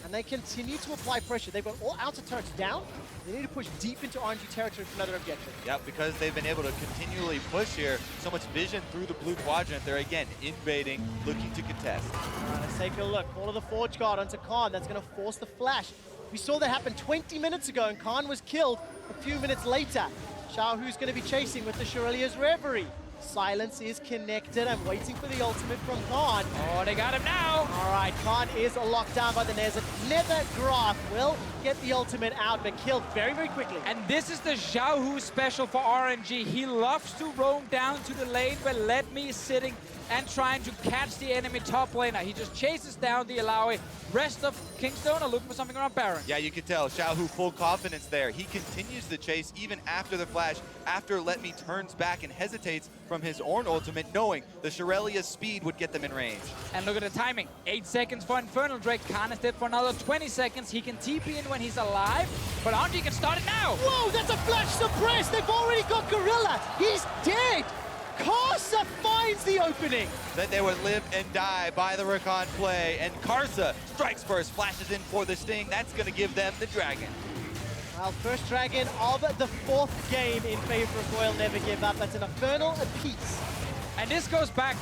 and they continue to apply pressure. They've got all outer turrets down. They need to push deep into RNG territory for another objective. Yep, because they've been able to continually push here. So much vision through the blue quadrant. They're again invading, looking to contest. All right, let's take a look. Call of the Forge Guard onto Khan. That's going to force the flash. We saw that happen 20 minutes ago, and Khan was killed a few minutes later. Xiaohu's going to be chasing with the Shurelya's Reverie. Silence is connected. I'm waiting for the ultimate from Khan. Oh, they got him now. All right, Khan is locked down by the Nether. Nether Graph will get the ultimate out, but killed very, very quickly. And this is the Xiaohu special for RNG. He loves to roam down to the lane where Letme is sitting and trying to catch the enemy top laner. He just chases down the Illaoi. Rest of Kingzone are looking for something around Baron. Yeah, you can tell. Xiaohu full confidence there. He continues the chase even after the flash, after Letme turns back and hesitates from his Ornn ultimate, knowing the Shurelya's speed would get them in range. And look at the timing. 8 seconds for Infernal Drake. Khan is dead for another 20 seconds. He can TP in when he's alive, but RNG can start it now. Whoa, that's a flash suppress. They've already got Gorilla. He's dead. Karsa finds the opening. That they would live and die by the Rakan play, and Karsa strikes first, flashes in for the sting. That's going to give them the Dragon. Well, first Dragon of the 4th game in favor of Royal Never Give Up. That's an Infernal apiece. And this goes back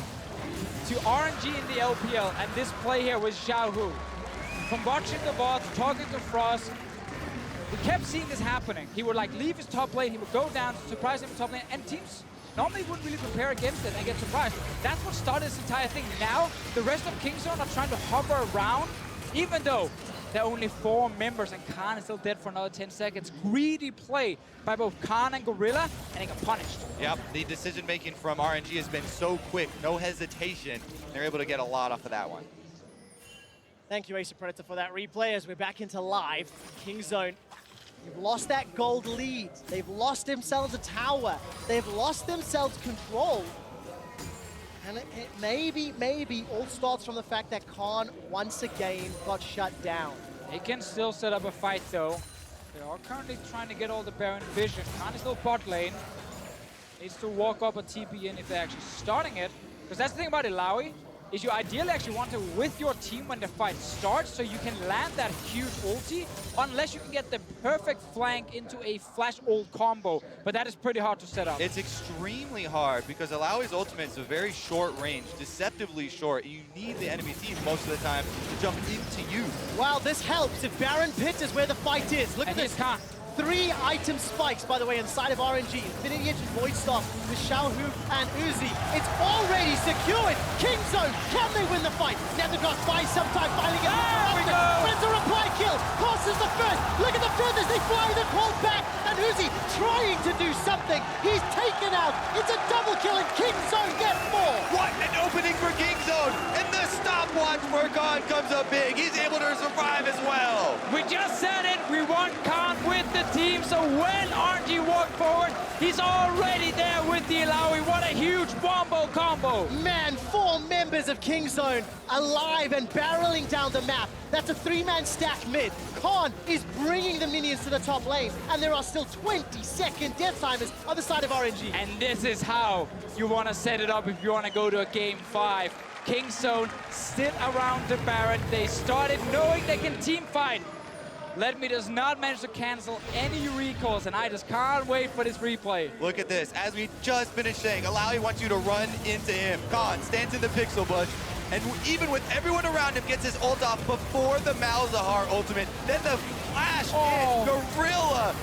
to RNG in the LPL, and this play here with Xiaohu. From watching the bot, talking to Frost, we kept seeing this happening. He would like leave his top lane, he would go down, surprise him in top lane, and teams normally wouldn't really prepare against it and get surprised. That's what started this entire thing. Now, the rest of Kingzone are trying to hover around, even though there are only 4 members and Khan is still dead for another 10 seconds. Greedy play by both Khan and Gorilla, and they got punished. Yep, the decision-making from RNG has been so quick, no hesitation. They're able to get a lot off of that one. Thank you, Ace of Predator, for that replay as we're back into live. Kingzone, they've lost that gold lead. They've lost themselves a tower. They've lost themselves control. And it maybe all starts from the fact that Khan once again got shut down. They can still set up a fight though. They are currently trying to get all the Baron vision. Khan is still bot lane. Needs to walk up a TP in if they're actually starting it. Because that's the thing about Illaoi, is you ideally actually want to with your team when the fight starts so you can land that huge ulti, unless you can get the perfect flank into a flash ult combo. But that is pretty hard to set up. It's extremely hard because Illaoi's ultimate is a very short range, deceptively short. You need the enemy team most of the time to jump into you. Well, this helps if Baron Pit is where the fight is. Look at this. Khan. 3 item spikes, by the way, inside of RNG. Infinity Edge and Void Staff with Xiaohu and Uzi. It's already secured. Kingzone, can they win the fight? Nethergod buys some time, finally gets the but it's a reply kill. Karsa's the first. Look at the feathers. They fly the call back. And Uzi trying to do something. He's taken out. It's a double kill, and Kingzone get more. What an opening for Kingzone! And the stopwatch for Khan comes up big. He's able to survive as well. We just said it. We want Khan with the team, so when RNG walked forward, he's already there with the Illaoi. What a huge wombo combo. Man, 4 members of Kingzone alive and barreling down the map. That's a 3-man stack mid. Khan is bringing the minions to the top lane, and there are still 20-second death timers on the side of RNG. And this is how you want to set it up if you want to go to a game 5. Kingzone sit around the Baron. They started knowing they can team fight. Letme does not manage to cancel any recalls, and I just can't wait for this replay. Look at this. As we just finished saying, Illaoi wants you to run into him. Khan stands in the pixel bush, and even with everyone around him, gets his ult off before the Malzahar ultimate. Then the flash in, Gorilla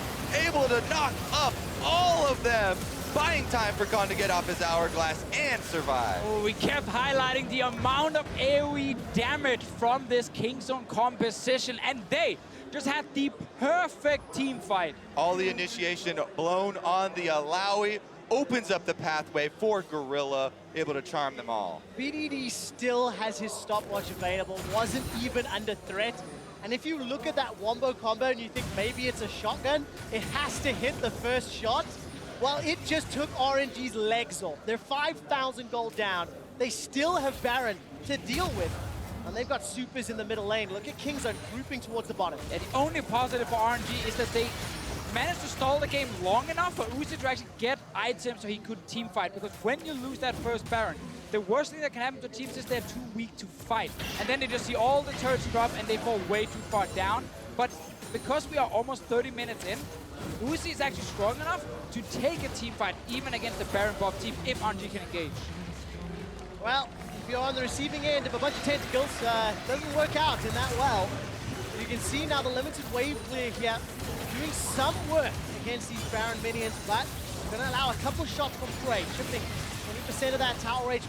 able to knock up all of them. Buying time for Khan to get off his hourglass and survive. Oh, we kept highlighting the amount of AoE damage from this Kingzone composition, and they just had the perfect team fight. All the initiation blown on the Illaoi. opens up the pathway for Gorilla, able to charm them all. BDD still has his stopwatch available, wasn't even under threat. And if you look at that wombo combo and you think maybe it's a shotgun, it has to hit the first shot. Well, it just took RNG's legs off. They're 5,000 gold down. They still have Baron to deal with. And they've got supers in the middle lane. Look at Kingzone grouping towards the bottom. Yeah, the only positive for RNG is that they managed to stall the game long enough for Uzi to actually get items so he could team fight. Because when you lose that first Baron, the worst thing that can happen to teams is they're too weak to fight. And then they just see all the turrets drop and they fall way too far down. But because we are almost 30 minutes in, Uzi is actually strong enough to take a team fight even against the Baron buff team if RNG can engage. Well, if you're on the receiving end of a bunch of tentacles, doesn't work out in that well. You can see now the limited wave clear here doing some work against these Baron minions, but going to allow a couple shots from Prey, chipping 20% of that tower HP.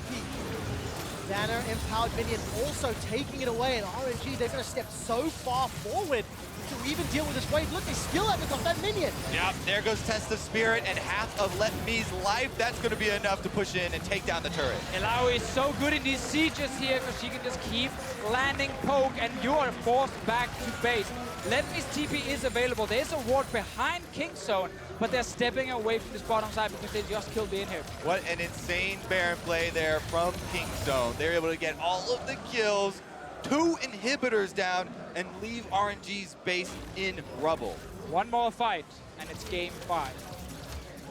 Janna, empowered minion, also taking it away, and RNG, they're going to step so far forward to even deal with this wave. Look, they still haven't got that minion. Yep, there goes Test of Spirit and half of Letme's life. That's going to be enough to push in and take down the turret. Illaoi is so good in these sieges here because she can just keep landing poke and you are forced back to base. Letme's TP is available. There's a ward behind Kingzone, but they're stepping away from this bottom side because they just killed the inhib. What an insane Baron play there from Kingzone. They're able to get all of the kills, 2 inhibitors down, and leave RNG's base in rubble. One more fight, and it's game 5.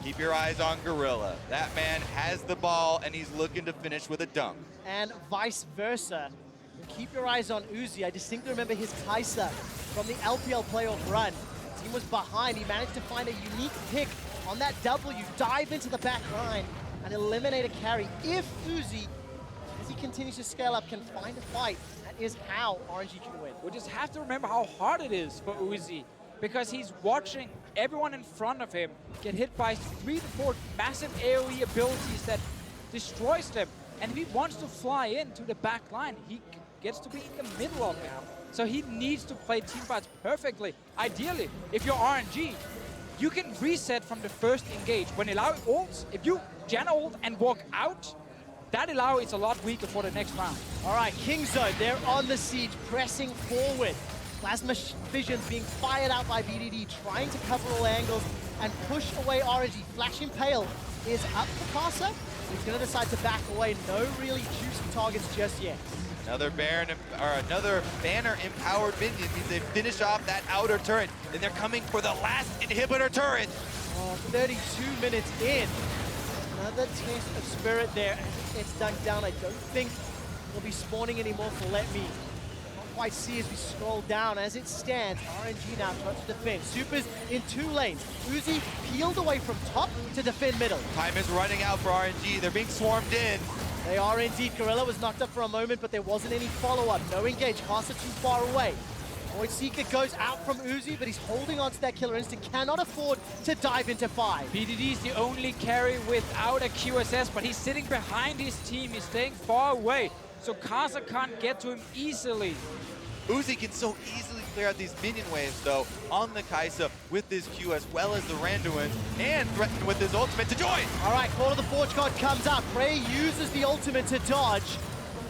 Keep your eyes on Gorilla. That man has the ball, and he's looking to finish with a dunk. And vice versa. Keep your eyes on Uzi. I distinctly remember his Kai'Sa from the LPL playoff run. Team was behind. He managed to find a unique pick on that W, dive into the back line, and eliminate a carry. If Uzi, as he continues to scale up, can find a fight, that is how RNG can win. We just have to remember how hard it is for Uzi, because he's watching everyone in front of him get hit by 3 to 4 massive AoE abilities that destroys them. And if he wants to fly into the back line, he gets to be in the middle of it. So he needs to play teamfights perfectly. Ideally, if you're RNG, you can reset from the first engage. When Illaoi ults, if you Janna ult and walk out, that Illaoi is a lot weaker for the next round. All right, Kingzone, they're on the siege, pressing forward. Plasma Visions being fired out by BDD, trying to cover all angles and push away RNG. Flashing Pale is up for Karsa. He's going to decide to back away. No really juicy targets just yet. Another banner empowered minion means they finish off that outer turret. Then they're coming for the last inhibitor turret. 32 minutes in. Another taste of spirit there. It's dunked down. I don't think we'll be spawning anymore for Letme. Not quite see as we scroll down. As it stands, RNG now tries to defend. Supers in 2 lanes. Uzi peeled away from top to defend middle. Time is running out for RNG. They're being swarmed in. They are indeed. Gorilla was knocked up for a moment, but there wasn't any follow-up. No engage. Karsa too far away. Void Seeker goes out from Uzi, but he's holding on to that killer instinct. Cannot afford to dive into 5. BDD is the only carry without a QSS, but he's sitting behind his team. He's staying far away, so Karsa can't get to him easily. Uzi can so easily clear out these minion waves, though, on the Kai'Sa with his Q as well as the Randuin, and threatened with his ultimate to join. All right, Call of the Forge God comes up. Prey uses the ultimate to dodge,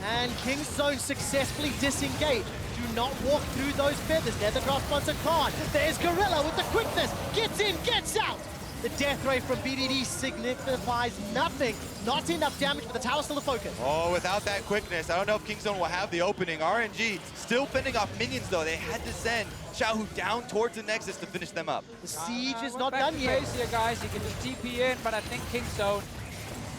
and Kingzone successfully disengage. Do not walk through those feathers. Nether grasp onto Khan. There's Gorilla with the quickness. Gets in, gets out. The death ray from BDD signifies nothing. Not enough damage, but the tower's still a focus. Oh, without that quickness, I don't know if Kingzone will have the opening. RNG still fending off minions, though. They had to send Xiaohu down towards the Nexus to finish them up. The siege is not back done to yet. base here, guys. He can just TP in, but I think Kingzone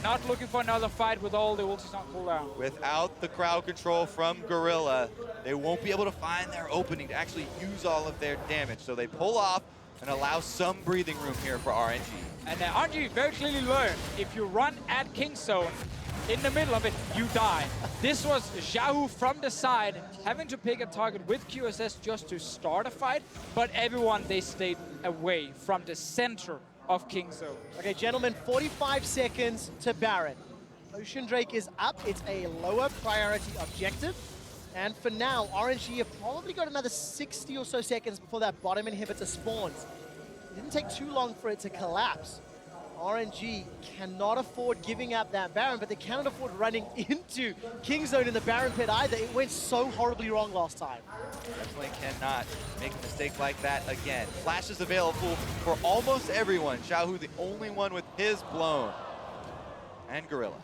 not looking for another fight with all the ultis on cooldown. Without the crowd control from Gorilla, they won't be able to find their opening to actually use all of their damage. So they pull off and allow some breathing room here for RNG. And RNG very clearly learned, if you run at Kingzone, in the middle of it, you die. This was Xiaohu from the side, having to pick a target with QSS just to start a fight, but everyone, they stayed away from the center of Kingzone. Okay, gentlemen, 45 seconds to Baron. Ocean Drake is up. It's a lower priority objective. And for now, RNG have probably got another 60 or so seconds before that bottom inhibitor spawns. It didn't take too long for it to collapse. RNG cannot afford giving up that Baron, but they cannot afford running into Kingzone in the Baron pit either. It went so horribly wrong last time. Definitely cannot make a mistake like that again. Flash is available for almost everyone. Xiaohu the only one with his blown. And Gorilla.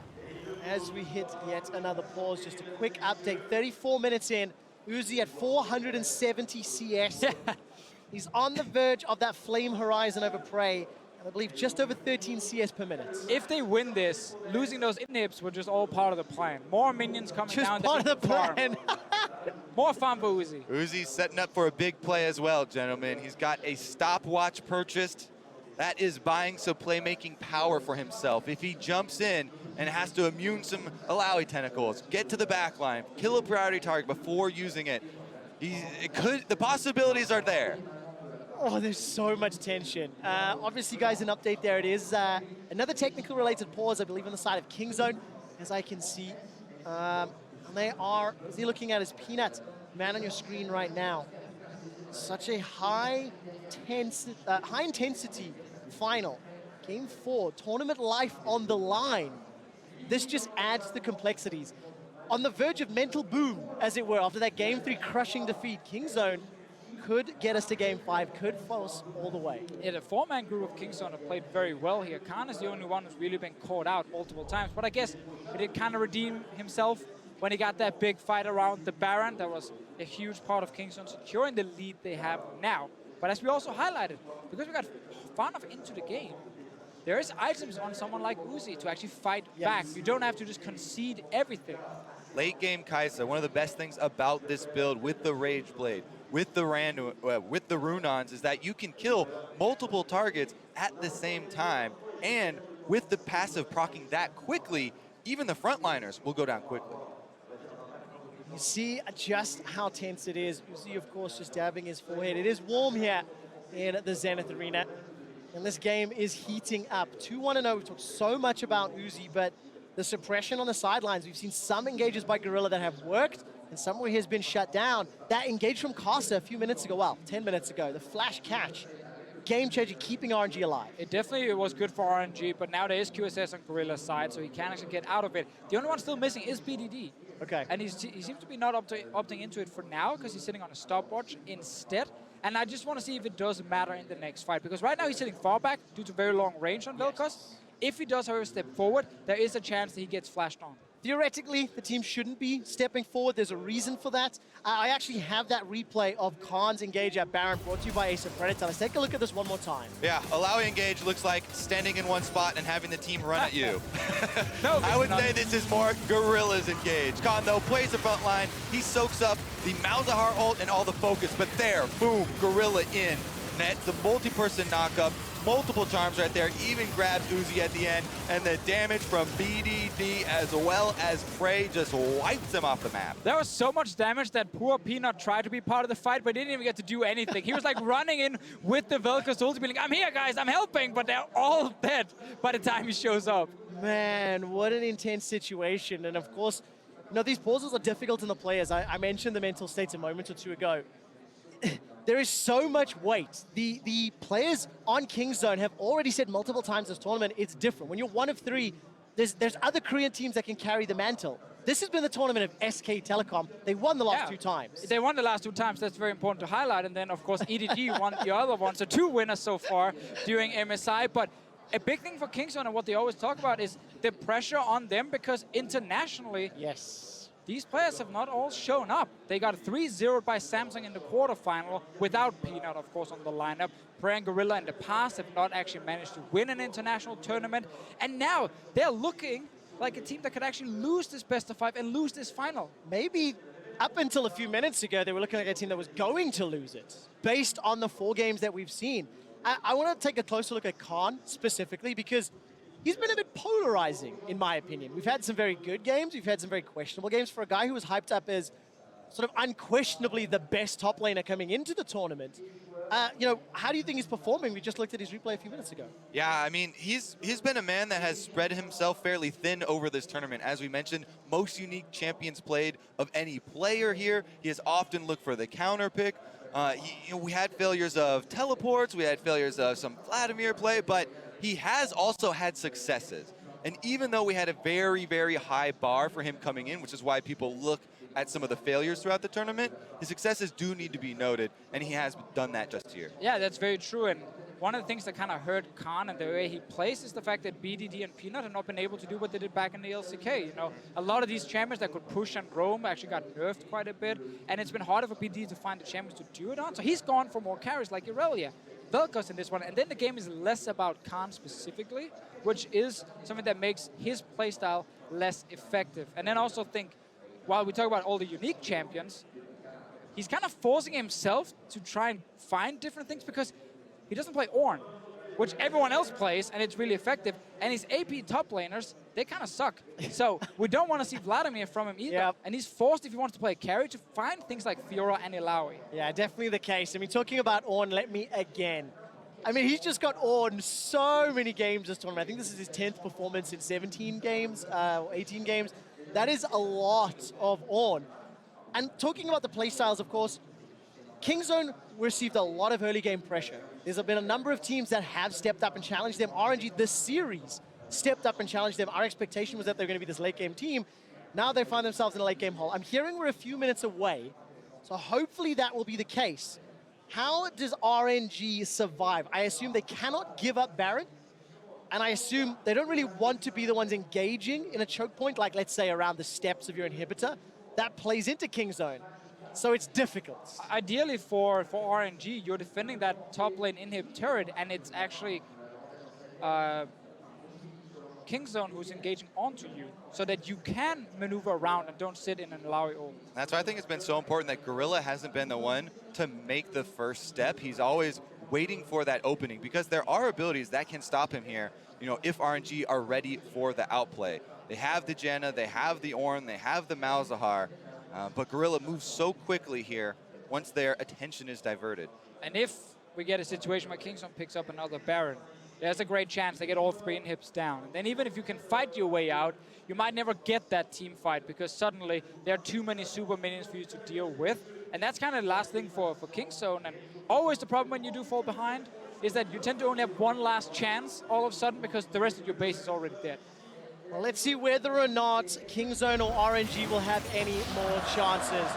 As we hit yet another pause, just a quick update. 34 minutes in, Uzi at 470 CS. He's on the verge of that Flame Horizon over Prey. I believe just over 13 CS per minute. If they win this, losing those inhibs were just all part of the plan. More minions coming Just down. part of the plan. More fun for Uzi. Uzi's setting up for a big play as well, gentlemen. He's got a stopwatch purchased. That is buying some playmaking power for himself. If he jumps in and has to immune some Illaoi tentacles, get to the back line, kill a priority target before using it, the possibilities are there. Oh, there's so much tension. Obviously, guys, an update there it is. Another technical related pause, I believe, on the side of Kingzone, as I can see. They are, as you're looking at his Peanut, man on your screen right now. Such a high intensity final. Game 4, tournament life on the line. This just adds to the complexities. On the verge of mental boom, as it were, after that Game 3 crushing defeat, Kingzone could get us to Game 5, could force all the way. Yeah, the four-man group of Kingzone have played very well here. Khan is the only one who's really been caught out multiple times, but I guess he did kind of redeem himself when he got that big fight around the Baron. That was a huge part of Kingzone securing the lead they have now. But as we also highlighted, because we got far enough into the game, there is items on someone like Uzi to actually fight back. You don't have to just concede everything. Late game Kai'Sa, one of the best things about this build with the Rage Blade, with the Runons, is that you can kill multiple targets at the same time, and with the passive proccing that quickly, even the frontliners will go down quickly. You see just how tense it is. Uzi, of course, just dabbing his forehead. It is warm here in the Zenith Arena, and this game is heating up. 2-1-0, we've talked so much about Uzi, but the suppression on the sidelines, we've seen some engages by Gorilla that have worked, and some where he has been shut down. That engage from Karsa a few minutes ago, well, 10 minutes ago, the flash catch, game changer, keeping RNG alive. It definitely was good for RNG, but now there is QSS on Gorilla's side, so he can actually get out of it. The only one still missing is BDD. Okay. And he seems to be not opting into it for now, because he's sitting on a stopwatch instead. And I just want to see if it does matter in the next fight, because right now he's sitting far back due to very long range on Vel'Koz. If he does, however, step forward, there is a chance that he gets flashed on. Theoretically, the team shouldn't be stepping forward. There's a reason for that. I actually have that replay of Khan's engage at Baron brought to you by Ace of Predator. Let's take a look at this one more time. Yeah, Illaoi engage looks like standing in one spot and having the team run at you. No, I would say this is more Gorilla's engage. Khan, though, plays the front line. He soaks up the Malzahar ult and all the focus, but there, boom, Gorilla in. Net, the multi-person knockup, multiple charms right there, even grabs Uzi at the end, and the damage from BDD as well as Prey just wipes him off the map. There was so much damage that poor Peanut tried to be part of the fight, but didn't even get to do anything. He was like running in with the Vel'Koz ult, being like, I'm here, guys, I'm helping, but they're all dead by the time he shows up. Man, what an intense situation. And of course, you know, these pauses are difficult in the players. I mentioned the mental states a moment or two ago. There is so much weight. The players on Kingzone have already said multiple times this tournament, it's different. When you're one of three, there's other Korean teams that can carry the mantle. This has been the tournament of SK Telecom. They won the last 2 times. They won the last 2 times. That's very important to highlight. And then, of course, EDG won the other one. So 2 winners so far during MSI. But a big thing for Kingzone and what they always talk about is the pressure on them, because internationally, these players have not all shown up. They got 3-0 by Samsung in the quarterfinal without Peanut, of course, on the lineup. Prey and Gorilla in the past have not actually managed to win an international tournament. And now they're looking like a team that could actually lose this best of 5 and lose this final. Maybe up until a few minutes ago, they were looking like a team that was going to lose it, based on the 4 games that we've seen. I want to take a closer look at Khan specifically, because he's been a bit polarizing, in my opinion. We've had some very good games. We've had some very questionable games. For a guy who was hyped up as sort of unquestionably the best top laner coming into the tournament, you know, how do you think he's performing? We just looked at his replay a few minutes ago. Yeah, I mean, he's been a man that has spread himself fairly thin over this tournament. As we mentioned, most unique champions played of any player here. He has often looked for the counter pick. You know, we had failures of teleports. We had failures of some Vladimir play, but he has also had successes. And even though we had a very, very high bar for him coming in, which is why people look at some of the failures throughout the tournament, his successes do need to be noted, and he has done that just here. Yeah, that's very true. And one of the things that kind of hurt Khan and the way he plays is the fact that BDD and Peanut have not been able to do what they did back in the LCK. You know, a lot of these champions that could push and roam actually got nerfed quite a bit, and it's been harder for BDD to find the champions to do it on. So he's gone for more carries like Illaoi, Vel'Koz in this one, and then the game is less about Khan specifically, which is something that makes his playstyle less effective. And then also think, while we talk about all the unique champions, he's kind of forcing himself to try and find different things because he doesn't play Ornn, which everyone else plays, and it's really effective. And his AP top laners, they kind of suck. So we don't want to see Vladimir from him either. Yep. And he's forced, if he wants to play carry, to find things like Fiora and Illaoi. Yeah, definitely the case. I mean, talking about Ornn, Letme again. I mean, he's just got Ornn so many games this tournament. I think this is his 10th performance in 17 games, 18 games. That is a lot of Ornn. And talking about the playstyles, of course, Kingzone received a lot of early game pressure. There's been a number of teams that have stepped up and challenged them. RNG, this series, stepped up and challenged them. Our expectation was that they're going to be this late game team. Now they find themselves in a late game hole. I'm hearing we're a few minutes away, so hopefully that will be the case. How does RNG survive? I assume they cannot give up Baron, and I assume they don't really want to be the ones engaging in a choke point, like let's say around the steps of your inhibitor. That plays into Kingzone, so it's difficult. Ideally for RNG, you're defending that top lane inhib turret, and it's actually Kingzone who's engaging onto you, so that you can maneuver around and don't sit in an Illaoi ult. That's why I think it's been so important that Gorilla hasn't been the one to make the first step. He's always waiting for that opening, because there are abilities that can stop him here, you know, if RNG are ready for the outplay. They have the Janna, they have the Ornn, they have the Malzahar, but Gorilla moves so quickly here once their attention is diverted. And if we get a situation where Kingzone picks up another Baron, there's a great chance they get all three inhibs down. And then even if you can fight your way out, you might never get that team fight, because suddenly there are too many super minions for you to deal with. And that's kind of the last thing for Kingzone. And always the problem when you do fall behind is that you tend to only have one last chance all of a sudden, because the rest of your base is already dead. Well, let's see whether or not Kingzone or RNG will have any more chances.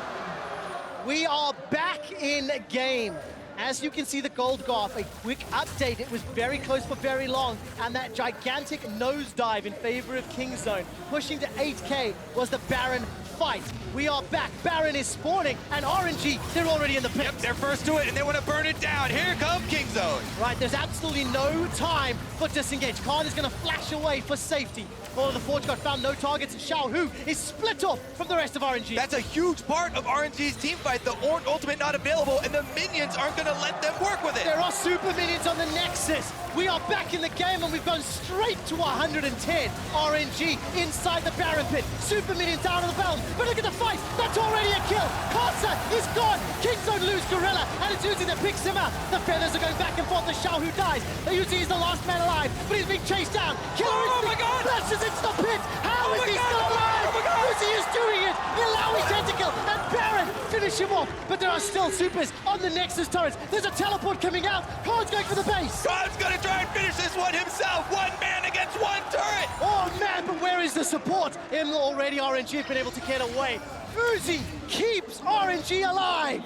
We are back in game. As you can see, the gold graph, a quick update. It was very close for very long, and that gigantic nosedive in favor of Kingzone, pushing to 8K, was the Baron fight. We are back. Baron is spawning, and RNG, they're already in the pit. Yep, they're first to it, and they want to burn it down. Here comes Kingzone. Right, there's absolutely no time for disengage. Khan is going to flash away for safety. Oh, the Forge got found, no targets, and Xiaohu is split off from the rest of RNG. That's a huge part of RNG's team fight. The Ornn ultimate not available, and the minions aren't going to let them work with it. There are super minions on the Nexus. We are back in the game, and we've gone straight to 110. RNG inside the Baron pit. Super minions out of the Vel'Koz. But look at the fight. That's already a kill. Karsa is gone. Kingzone lose Gorilla, and it's Uzi that picks him up. The feathers are going back and forth. The Xiaohu dies. Uzi is the last man alive, but he's being chased down. Killer instinct flashes into the pit. How is he still alive? Uzi is doing it. Illaoi tentacle, and Baron finish him off. But there are still supers on the Nexus turrets. There's a teleport coming out. Khan's going for the base. Khan's going to try and finish this one himself. One man against one turret. Oh man, but where is the support? And already RNG have been able to get away. Uzi keeps RNG alive.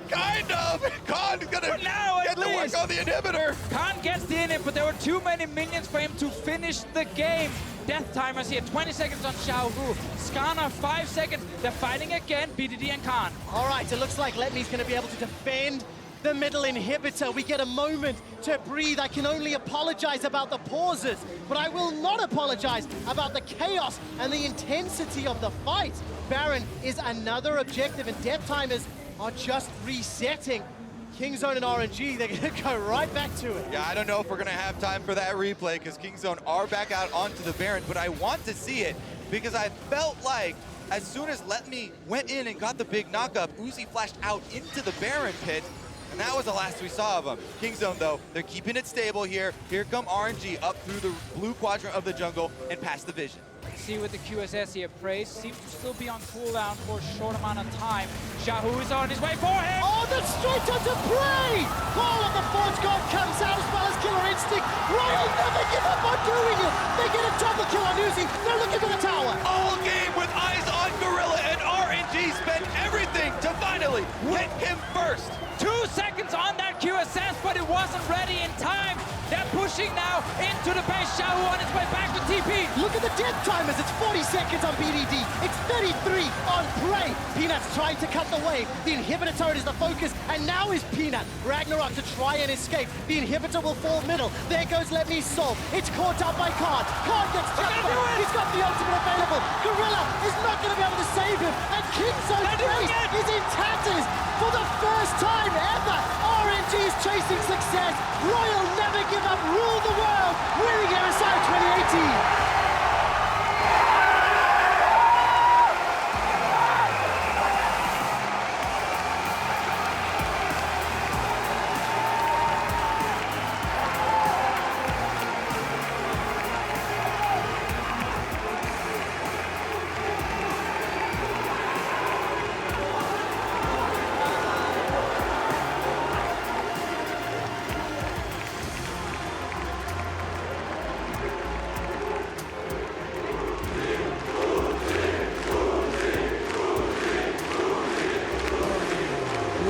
Kind of. Khan's going to get to work on the inhibitor. Khan gets the inhib, but there were too many minions for him to finish the game. Death timers here, 20 seconds on Xiaohu. Skarner, 5 seconds. They're fighting again, BDD and Khan. All right, it looks like Letme's going to be able to defend the middle inhibitor. We get a moment to breathe. I can only apologize about the pauses, but I will not apologize about the chaos and the intensity of the fight. Baron is another objective, and death timers are just resetting. Kingzone and RNG, they're going to go right back to it. Yeah, I don't know if we're going to have time for that replay, because Kingzone are back out onto the Baron, but I want to see it, because I felt like as soon as Letme went in and got the big knockup, Uzi flashed out into the Baron pit, And that was the last we saw of them. Kingzone, though, they're keeping it stable here. Here come RNG up through the blue quadrant of the jungle and past the vision. See with the QSS here, Praise seems to still be on cooldown for a short amount of time. Xiaohu is on his way for him! Oh, that's straight onto Prey! Call of the Forge God comes out as well as Killer Instinct. Royal never give up on doing it! They get a double kill on Uzi. They're looking for the tower. All game with eyes on Gorilla, and RNG spent everything to finally hit him first. 2 seconds on that QSS, but it wasn't ready in time. They're pushing now into the base. Xiaohu on his way back with TP. Look at the death timers. It's 40 seconds on BDD. It's 33 on Prey. Peanut's trying to cut the wave. The inhibitor turret is the focus, and now is Peanut. Ragnarok to try and escape. The inhibitor will fall middle. There goes Letme's soul. It's caught up by Khan. Khan gets jumped on. He's got the ultimate available. Gorilla is not going to be able to save him. And Kingzone's face is in tatters. For the first time ever, RNG is chasing success. Royal never give up, rule the world, winning MSI 2018.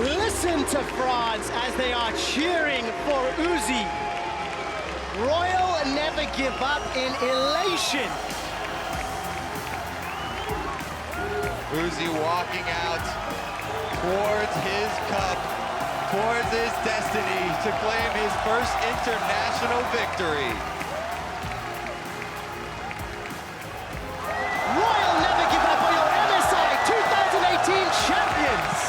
Listen to France as they are cheering for Uzi. Royal never give up in elation. Uzi walking out towards his cup, towards his destiny to claim his first international victory. Royal never give up on your MSI 2018 champions.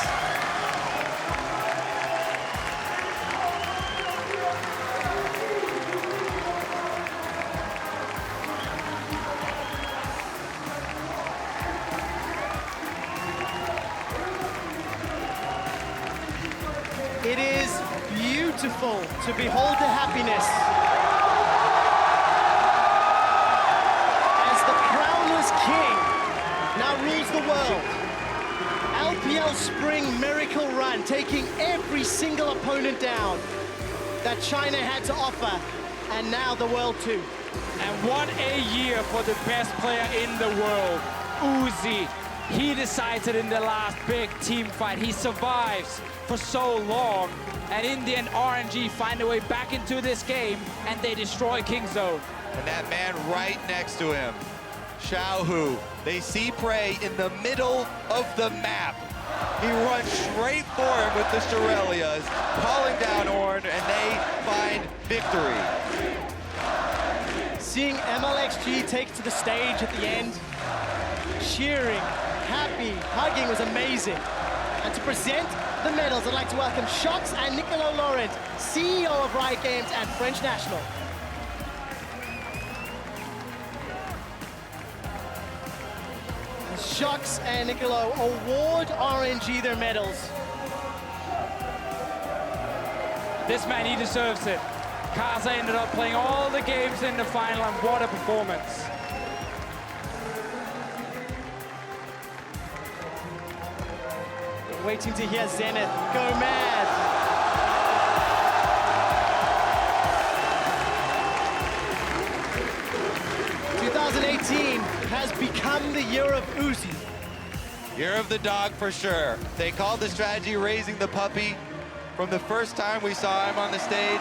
It is beautiful to behold the happiness as the crownless king now rules the world. LPL Spring Miracle Run, taking every single opponent down that China had to offer, and now the world too. And what a year for the best player in the world, Uzi. He decided in the last big team fight. He survives for so long, and in the end, RNG find a way back into this game, and they destroy Kingzone. And that man right next to him, Xiaohu, they see Prey in the middle of the map. He runs straight for him with the Shurelias, calling down Ornn, and they find victory. Seeing MLXG take to the stage at the end, cheering, happy, hugging was amazing. And to present the medals, I'd like to welcome Shox and Nicolas Laurent, CEO of Riot Games and French National. Shox and Nicolas award RNG their medals. This man, he deserves it. Karsa ended up playing all the games in the final, and what a performance. Waiting to hear Zenith go mad. '18 has become the year of Uzi. Year of the dog for sure. They called the strategy raising the puppy from the first time we saw him on the stage.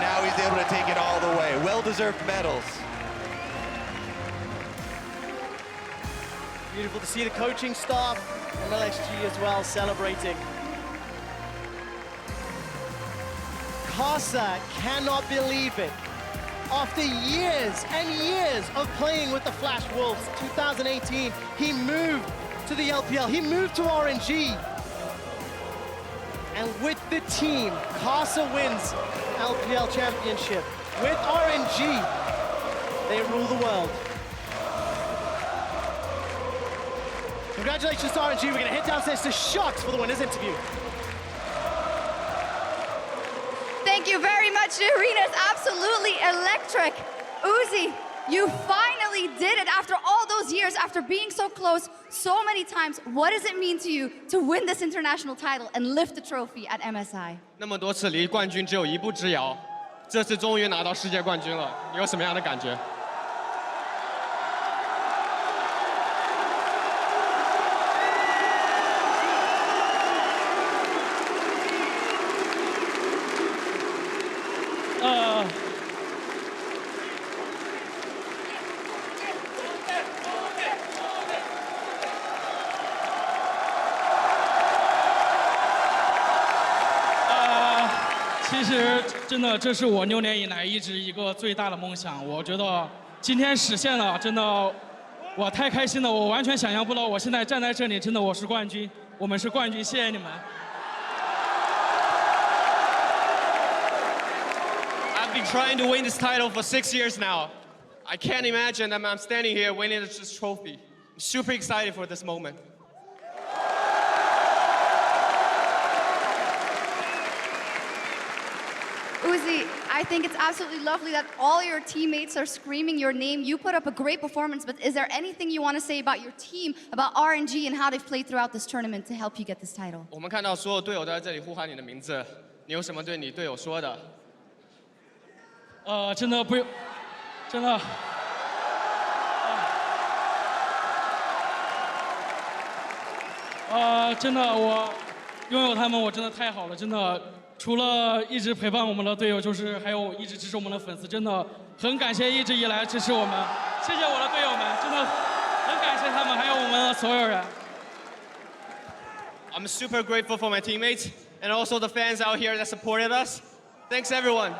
Now he's able to take it all the way. Well-deserved medals. Beautiful to see the coaching staff, MLXG as well, celebrating. Karsa cannot believe it. After years and years of playing with the Flash Wolves, 2018, he moved to the LPL, he moved to RNG. And with the team, Karsa wins LPL championship. With RNG, they rule the world. Congratulations to RNG. We're going to head downstairs to Shox for the winners interview. much. The arena is absolutely electric. Uzi, you finally did it after all those years, after being so close so many times. What does it mean to you to win this international title and lift the trophy at MSI? 那么多次离冠军只有一步之遥，这次终于拿到世界冠军了，你有什么样的感觉？ 其实真的，这是我6年以来一直一个最大的梦想。我觉得今天实现了，真的，我太开心了。我完全想象不到，我现在站在这里，真的我是冠军，我们是冠军，谢谢你们。I've been trying to win this title for 6 years now. I can't imagine that I'm standing here winning this trophy. I'm super excited for this moment. Uzi, I think it's absolutely lovely that all your teammates are screaming your name. You put up a great performance, but is there anything you want to say about your team, about RNG and how they've played throughout this tournament to help you get this title? 我们看到所有队友都在这里呼喊你的名字，你有什么对你队友说的？真的不用，真的。真的我拥有他们，我真的太好了，真的。 除了一直陪伴我们的队友，就是还有一直支持我们的粉丝，真的很感谢一直以来支持我们，谢谢我的队友们，真的很感谢他们，还有我们的所有人。I'm super grateful for my teammates and also the fans out here that supported us. Thanks everyone.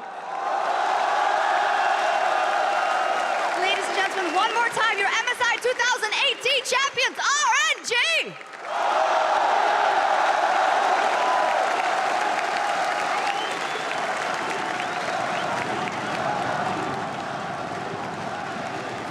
Ladies and gentlemen, one more time, your MSI 2018 champions, RNG!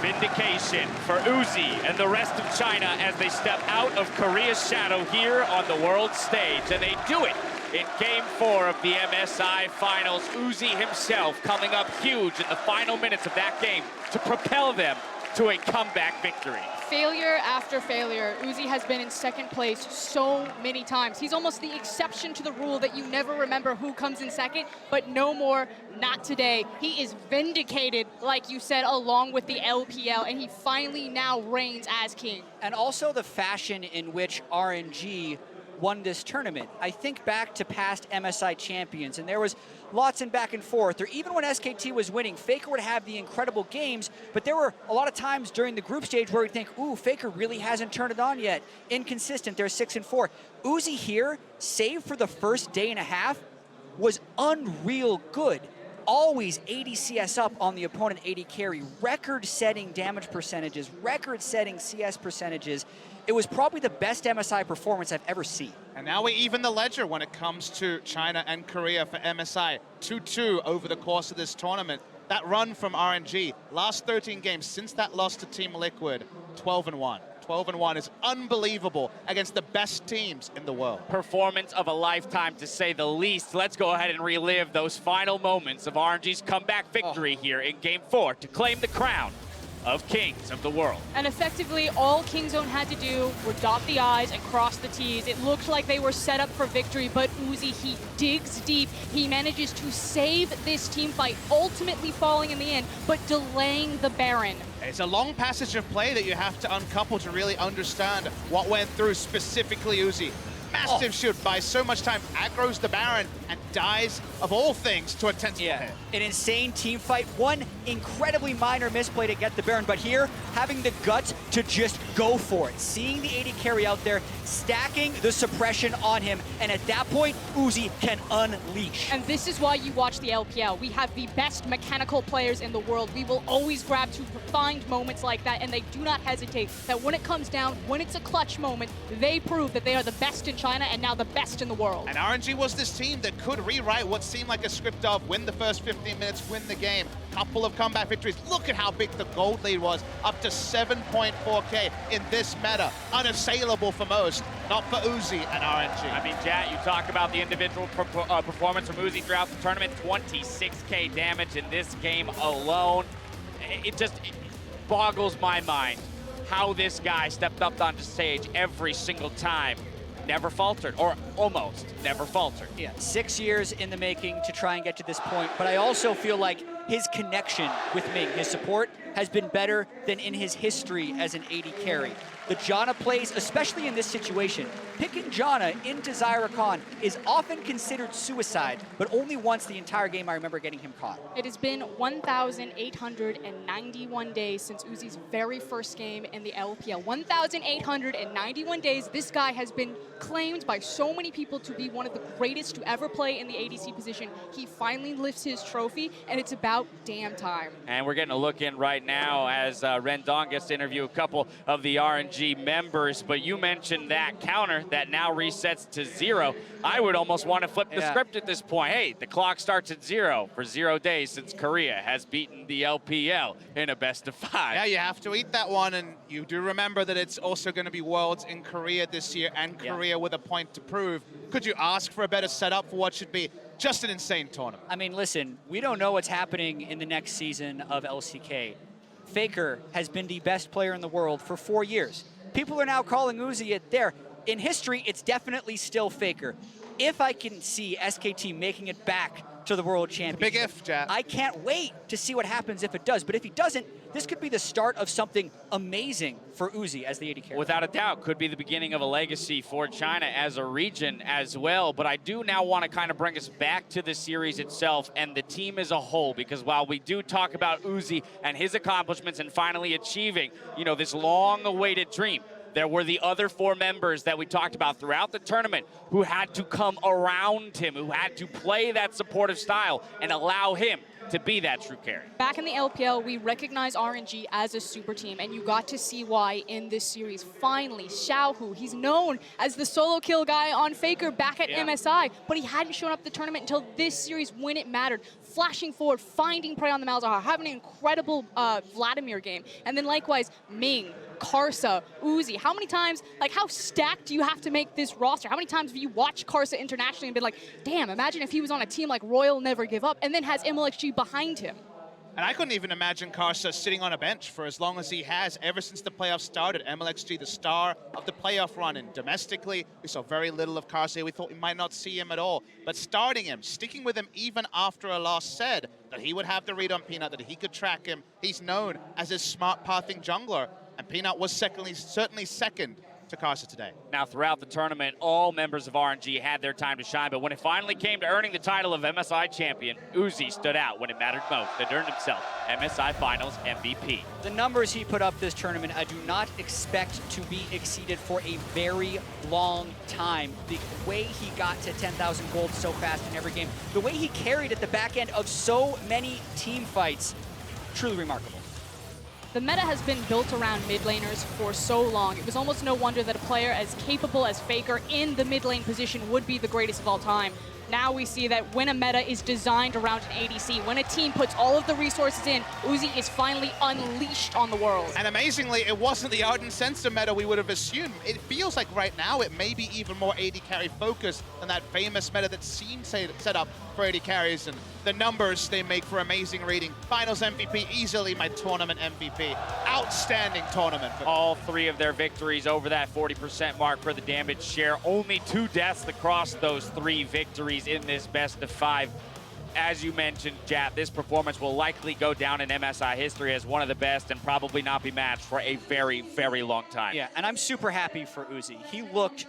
Vindication for Uzi and the rest of China as they step out of Korea's shadow here on the world stage. And they do it in Game 4 of the MSI Finals. Uzi himself coming up huge in the final minutes of that game to propel them to a comeback victory. Failure after failure. Uzi has been in second place so many times. He's almost the exception to the rule that you never remember who comes in second, but no more, not today. He is vindicated, like you said, along with the LPL, and he finally now reigns as king. And also the fashion in which RNG won this tournament. I think back to past MSI champions, and there was lots and back and forth, or even when SKT was winning, FLICKR would have the incredible games, but there were a lot of times during the group stage where we'd think, ooh, FLICKR really hasn't turned it on yet. Inconsistent, they're 6-4. Uzi here, save for the first day and a half, was unreal good. Always ADCS up on the opponent AD carry, record-setting damage percentages, record-setting CS percentages. It was probably the best MSI performance I've ever seen. And now we even the ledger when it comes to China and Korea for MSI. 2-2 over the course of this tournament. That run from RNG, last 13 games since that loss to Team Liquid, 12-1. 12-1 is unbelievable against the best teams in the world. Performance of a lifetime, to say the least. Let's go ahead and relive those final moments of RNG's comeback victory here in Game 4 to claim the crown of Kings of the World. And effectively, all Kingzone had to do were dot the I's and cross the T's. It looked like they were set up for victory, but Uzi, he digs deep. He manages to save this team fight, ultimately falling in the end, but delaying the Baron. It's a long passage of play that you have to uncouple to really understand what went through specifically Uzi. Massive shoot, buys so much time, aggroes the Baron, and dies, of all things, to a 10-spot hit. An insane team fight, one incredibly minor misplay to get the Baron, but here, having the guts to just go for it. Seeing the AD carry out there, stacking the suppression on him, and at that point, Uzi can unleash. And this is why you watch the LPL. We have the best mechanical players in the world. We will always grab to find moments like that, and they do not hesitate. That when it comes down, when it's a clutch moment, they prove that they are the best in China and now the best in the world. And RNG was this team that could rewrite what seemed like a script of win the first 15 minutes, win the game. Couple of comeback victories. Look at how big the gold lead was, up to 7.4K in this meta. Unassailable for most, not for Uzi and RNG. I mean, Jat, you talk about the individual performance from Uzi throughout the tournament, 26K damage in this game alone. It boggles my mind how this guy stepped up onto stage every single time. Never faltered, or almost never faltered. Yeah, 6 years in the making to try and get to this point, but I also feel like his connection with Ming, his support, has been better than in his history as an AD carry. The Janna plays, especially in this situation, picking Janna into Rakan is often considered suicide, but only once the entire game I remember getting him caught. It has been 1,891 days since Uzi's very first game in the LPL. 1,891 days. This guy has been claimed by so many people to be one of the greatest to ever play in the ADC position. He finally lifts his trophy, and it's about damn time. And we're getting a look in right now as Rendon gets to interview a couple of the RNG members, but you mentioned that counter that now resets to 0. I would almost want to flip the script at this point. Hey, the clock starts at 0 for 0 days since Korea has beaten the LPL in a best-of-5. Yeah, you have to eat that one, and you do remember that it's also going to be Worlds in Korea this year, and Korea with a point to prove. Could you ask for a better setup for what should be just an insane tournament? I mean, listen, we don't know what's happening in the next season of LCK. FLICKR has been the best player in the world for 4 years. People are now calling Uzi it there. In history, it's definitely still FLICKR. If I can see SKT making it back to the World Championship, big if, Jack. I can't wait to see what happens if it does. But if he doesn't, this could be the start of something amazing for Uzi as the AD carry. Without a doubt, could be the beginning of a legacy for China as a region as well. But I do now want to kind of bring us back to the series itself and the team as a whole, because while we do talk about Uzi and his accomplishments and finally achieving, you know, this long-awaited dream, there were the other 4 members that we talked about throughout the tournament who had to come around him, who had to play that supportive style and allow him to be that true carry. Back in the LPL, we recognize RNG as a super team, and you got to see why in this series. Finally, Xiaohu, he's known as the solo kill guy on FLICKR back at MSI, but he hadn't shown up at the tournament until this series when it mattered. Flashing forward, finding prey on the Malzahar, having an incredible Vladimir game. And then likewise, Ming, Karsa, Uzi. How many times, like how stacked do you have to make this roster? How many times have you watched Karsa internationally and been like, damn, imagine if he was on a team like Royal Never Give Up, and then has MLXG behind him? And I couldn't even imagine Karsa sitting on a bench for as long as he has ever since the playoffs started. MLXG, the star of the playoff run, and domestically, we saw very little of Karsa. We thought we might not see him at all. But starting him, sticking with him even after a loss, said that he would have the read on Peanut, that he could track him. He's known as a smart pathing jungler, and Peanut was certainly second to Karsa today. Now, throughout the tournament, all members of RNG had their time to shine, but when it finally came to earning the title of MSI champion, Uzi stood out when it mattered most and earned himself MSI Finals MVP. The numbers he put up this tournament, I do not expect to be exceeded for a very long time. The way he got to 10,000 gold so fast in every game, the way he carried at the back end of so many team fights, truly remarkable. The meta has been built around mid laners for so long. It was almost no wonder that a player as capable as FLICKR in the mid lane position would be the greatest of all time. Now we see that when a meta is designed around an ADC, when a team puts all of the resources in, Uzi is finally unleashed on the world. And amazingly, it wasn't the Ardent Sensor meta we would have assumed. It feels like right now it may be even more AD carry focused than that famous meta that seemed set up for AD carries, and the numbers they make for amazing reading. Finals MVP, easily my tournament MVP. Outstanding tournament. All 3 of their victories over that 40% mark for the damage share. Only 2 deaths across those 3 victories in this best-of-5. As you mentioned, Jat, this performance will likely go down in MSI history as one of the best and probably not be matched for a very, very long time. Yeah, and I'm super happy for Uzi. He looked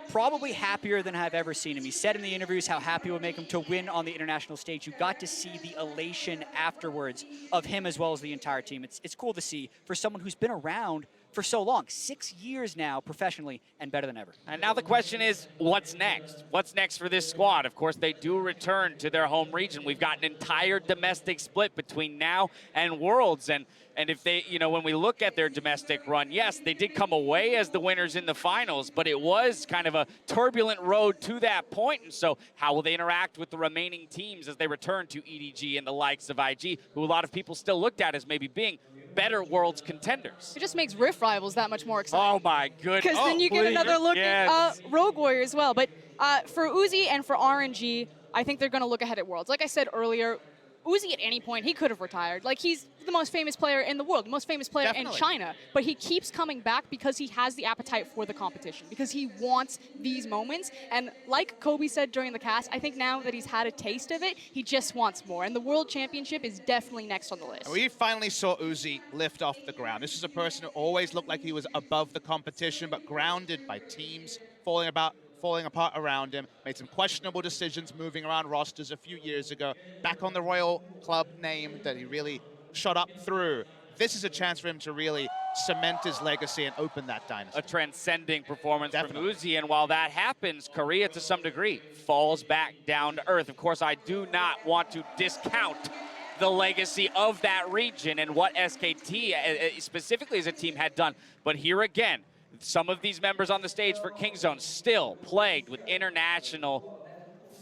probably happier than I've ever seen him. He said in the interviews how happy it would make him to win on the international stage. You got to see the elation afterwards of him as well as the entire team. It's cool to see for someone who's been around for so long. 6 years now professionally and better than ever. And now the question is, what's next? What's next for this squad? Of course, they do return to their home region. We've got an entire domestic split between now and Worlds. And if they, when we look at their domestic run, yes, they did come away as the winners in the finals, but it was kind of a turbulent road to that point. And so how will they interact with the remaining teams as they return to EDG and the likes of IG, who a lot of people still looked at as maybe being better Worlds contenders? It just makes Rift Rivals that much more exciting. Oh my goodness. Because then you get another look at Rogue Warrior as well. But for Uzi and for RNG, I think they're going to look ahead at Worlds. Like I said earlier, Uzi at any point, he could have retired. Like, he's the most famous player in the world, the most famous player in China. But he keeps coming back because he has the appetite for the competition, because he wants these moments. And like Kobe said during the cast, I think now that he's had a taste of it, he just wants more. And the World Championship is definitely next on the list. We finally saw Uzi lift off the ground. This is a person who always looked like he was above the competition, but grounded by teams falling apart around him, made some questionable decisions moving around rosters a few years ago, back on the Royal Club name that he really shot up through. This is a chance for him to really cement his legacy and open that dynasty. A transcending performance from Uzi, and while that happens, Korea to some degree falls back down to earth. Of course, I do not want to discount the legacy of that region and what SKT, specifically as a team, had done. But here again, some of these members on the stage for Kingzone still plagued with international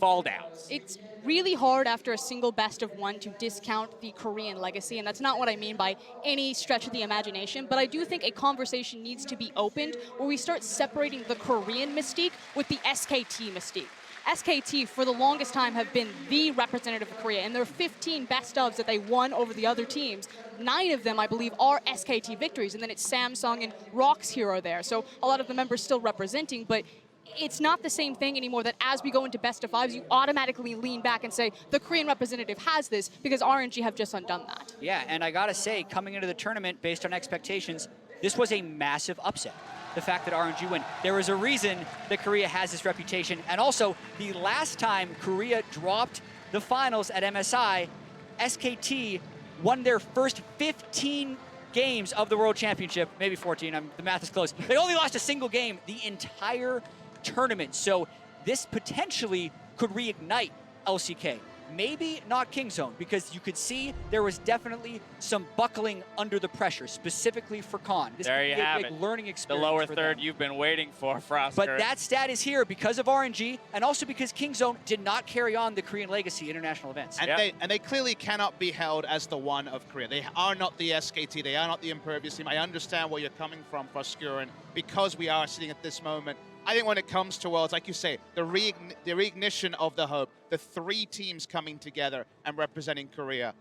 fall downs. It's really hard after a single best of one to discount the Korean legacy, and that's not what I mean by any stretch of the imagination, but I do think a conversation needs to be opened where we start separating the Korean mystique with the SKT mystique. SKT, for the longest time, have been the representative of Korea. And their 15 best ofs that they won over the other teams, 9 of them, I believe, are SKT victories. And then it's Samsung and Rox here or there. So a lot of the members still representing, but it's not the same thing anymore that as we go into best of fives, you automatically lean back and say, the Korean representative has this, because RNG have just undone that. Yeah, and I gotta say, coming into the tournament based on expectations, this was a massive upset. The fact that RNG win. There was a reason that Korea has this reputation. And also, the last time Korea dropped the finals at MSI, SKT won their first 15 games of the World Championship, maybe 14, the math is close. They only lost a single game the entire tournament. So this potentially could reignite LCK. Maybe not Kingzone, because you could see there was definitely some buckling under the pressure, specifically for Khan. This there you could be have a big it. learning experience. The lower for third them. you've been waiting for, Frosker. But that stat is here because of RNG, and also because Kingzone did not carry on the Korean legacy international events. And they clearly cannot be held as the one of Korea. They are not the SKT. They are not the Impervious team. I understand where you're coming from, Frosker, and because we are sitting at this moment, I think when it comes to Worlds, like you say, the reignition of the hope, the 3 teams coming together and representing Korea,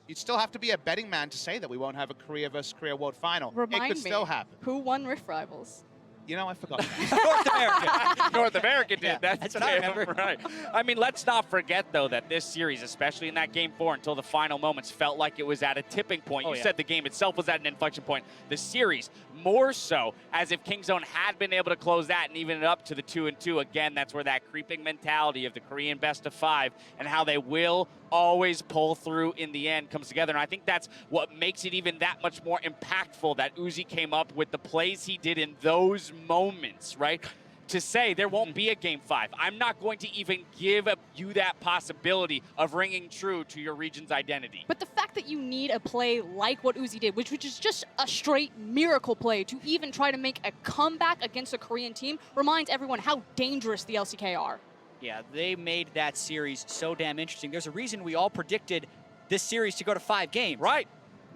you'd still have to be a betting man to say that we won't have a Korea versus Korea World Final. It could still happen. Who won Rift Rivals? You know, I forgot. North America. North America did. Yeah, that's what I remember. Right. I mean, let's not forget, though, that this series, especially in that Game 4 until the final moments, felt like it was at a tipping point. You said the game itself was at an inflection point. The series, more so, as if Kingzone had been able to close that and even it up to the 2-2. Again, that's where that creeping mentality of the Korean best of 5 and how they will always pull through in the end comes together. And I think that's what makes it even that much more impactful that Uzi came up with the plays he did in those moments, right? To say there won't be a Game 5. I'm not going to even give you that possibility of ringing true to your region's identity. But the fact that you need a play like what Uzi did, which is just a straight miracle play to even try to make a comeback against a Korean team, reminds everyone how dangerous the LCK are. Yeah, they made that series so damn interesting. There's a reason we all predicted this series to go to 5 games. Right.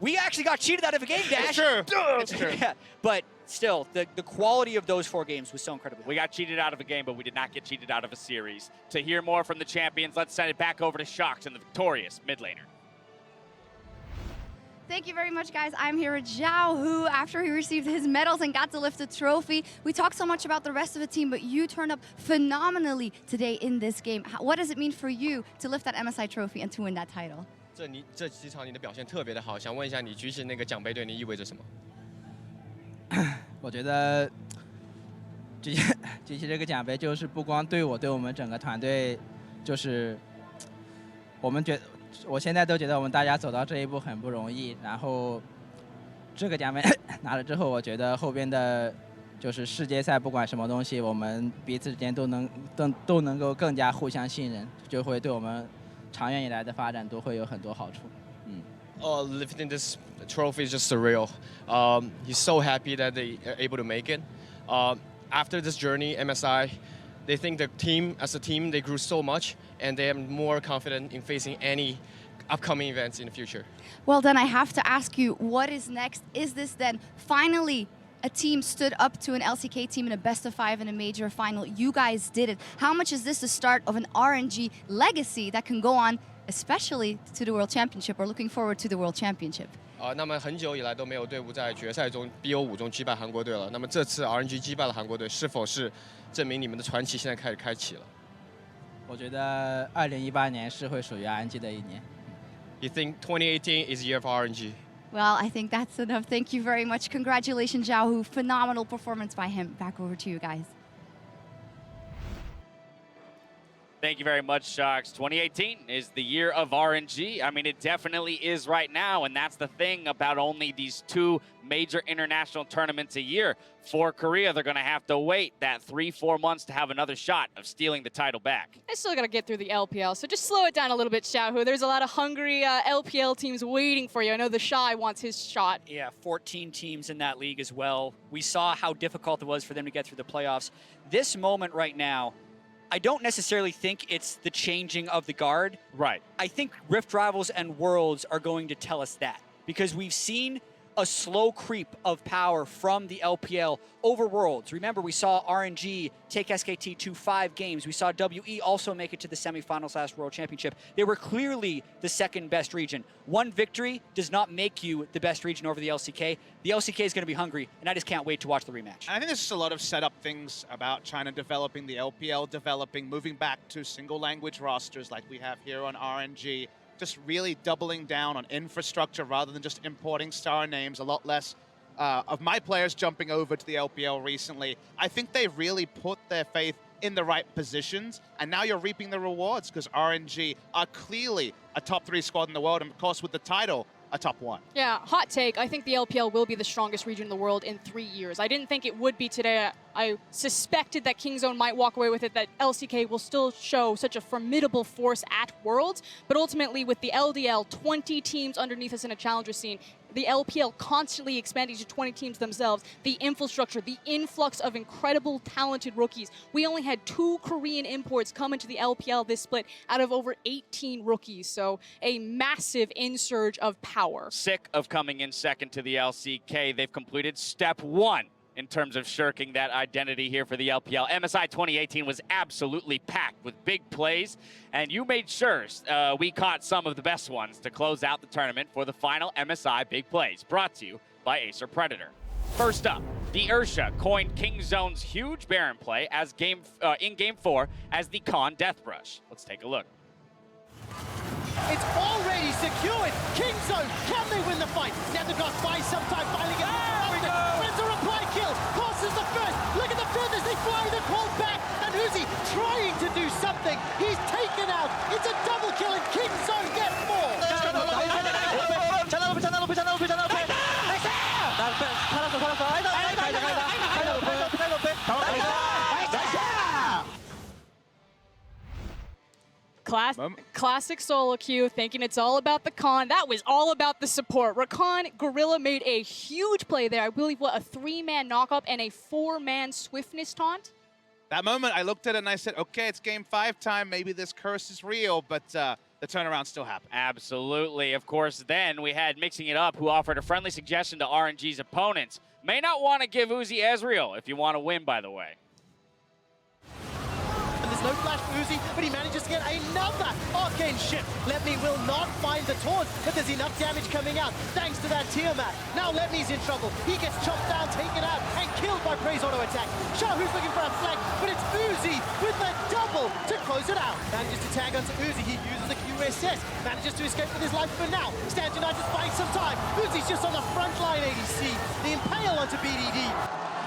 We actually got cheated out of a game, Dash. It's true. It's true. Yeah, but still, the quality of those 4 games was so incredible. We got cheated out of a game, but we did not get cheated out of a series. To hear more from the champions, let's send it back over to Shox and the victorious mid laner. Thank you very much, guys. I'm here with Xiaohu after he received his medals and got to lift the trophy. We talked so much about the rest of the team, but you turned up phenomenally today in this game. What does it mean for you to lift that MSI trophy and to win that title? 这几场你的表现特别的好，想问一下你举起那个奖杯对你意味着什么？我觉得举起这个奖杯，就是不光对我，对我们整个团队，就是我现在都觉得我们大家走到这一步很不容易。然后这个奖杯拿了之后，我觉得后边的就是世界赛，不管什么东西，我们彼此之间都能够更加互相信任，就会对我们长远以来的发展都会有很多好处。Lifting this trophy is just surreal. He's so happy that they are able to make it. After this journey, MSI, they think the team, as a team, they grew so much, and they are more confident in facing any upcoming events in the future. Well, then I have to ask you, what is next? Is this then finally a team stood up to an LCK team in a best-of-5 in a major final? You guys did it. How much is this the start of an RNG legacy that can go on, especially to the World Championship, or looking forward to the World Championship? 那么很久以来都没有队伍在决赛中 BO5 中击败韩国队了。那么这次 RNG 击败了韩国队，是否是证明你们的传奇现在开始开启了？我觉得2018年是会属于 RNG 的一年。You think 2018 is the year of RNG? Well, I think that's enough. Thank you very much. Congratulations, Xiaohu. Phenomenal performance by him. Back over to you guys. Thank you very much, Sharks. 2018 is the year of RNG. I mean, it definitely is right now, and that's the thing about only these 2 major international tournaments a year. For Korea, they're going to have to wait that 3-4 months to have another shot of stealing the title back. I still got to get through the LPL, so just slow it down a little bit, Xiaohu. There's a lot of hungry LPL teams waiting for you. I know the Shy wants his shot. Yeah, 14 teams in that league as well. We saw how difficult it was for them to get through the playoffs. This moment right now, I don't necessarily think it's the changing of the guard. Right. I think Rift Rivals and Worlds are going to tell us that, because we've seen a slow creep of power from the LPL over Worlds. Remember, we saw RNG take SKT to 5 games. We saw WE also make it to the semifinals last World Championship. They were clearly the second best region. One victory does not make you the best region over the LCK. The LCK is going to be hungry, and I just can't wait to watch the rematch. I think there's just a lot of setup things about China developing, the LPL developing, moving back to single language rosters like we have here on RNG. Just really doubling down on infrastructure rather than just importing star names. A lot less of my players jumping over to the LPL recently. I think they really put their faith in the right positions, and now you're reaping the rewards because RNG are clearly a top 3 squad in the world, and of course with the title, a top 1. Yeah, hot take. I think the LPL will be the strongest region in the world in 3 years. I didn't think it would be today. I suspected that Kingzone might walk away with it, that LCK will still show such a formidable force at Worlds, but ultimately with the LDL, 20 teams underneath us in a challenger scene, the LPL constantly expanding to 20 teams themselves, the infrastructure, the influx of incredible talented rookies. We only had 2 Korean imports come into the LPL this split out of over 18 rookies, so a massive insurge of power. Sick of coming in second to the LCK. They've completed step 1 in terms of shirking that identity here for the LPL. MSI 2018 was absolutely packed with big plays, and you made sure we caught some of the best ones to close out the tournament for the final MSI Big Plays, brought to you by Acer Predator. First up, the Ursha coined Kingzone's huge Baron play as in Game 4 as the Con Death Brush. Let's take a look. It's already secured. Kingzone, can they win the fight? Nethergoss buys some time, finally gets Friends a reply kill. Karsa's the first. Look at the feathers. They fly the call back. And Uzi trying to do something. He's taken out. It's a double kill and Kingzone get more. Classic solo queue, thinking it's all about the con. That was all about the support. Rakan, Gorilla made a huge play there. I believe, what, a 3-man knock-up and a 4-man swiftness taunt? That moment, I looked at it and I said, okay, it's Game 5 time. Maybe this curse is real, but the turnaround still happened. Absolutely. Of course, then we had Mixing It Up, who offered a friendly suggestion to RNG's opponents. May not want to give Uzi Ezreal if you want to win, by the way. There's no flash for Uzi, but he manages to get another arcane shift. Letme will not find the taunt, but there's enough damage coming out thanks to that Tiamat. Now Letme's in trouble. He gets chopped down, taken out, and killed by Prey's auto attack. Xiaohu's looking for a flank, but it's Uzi with the double to close it out. Manages to tag onto Uzi. He uses the QSS. Manages to escape with his life for now. Stands United buying some time. Uzi's just on the front line ADC. The impale onto BDD.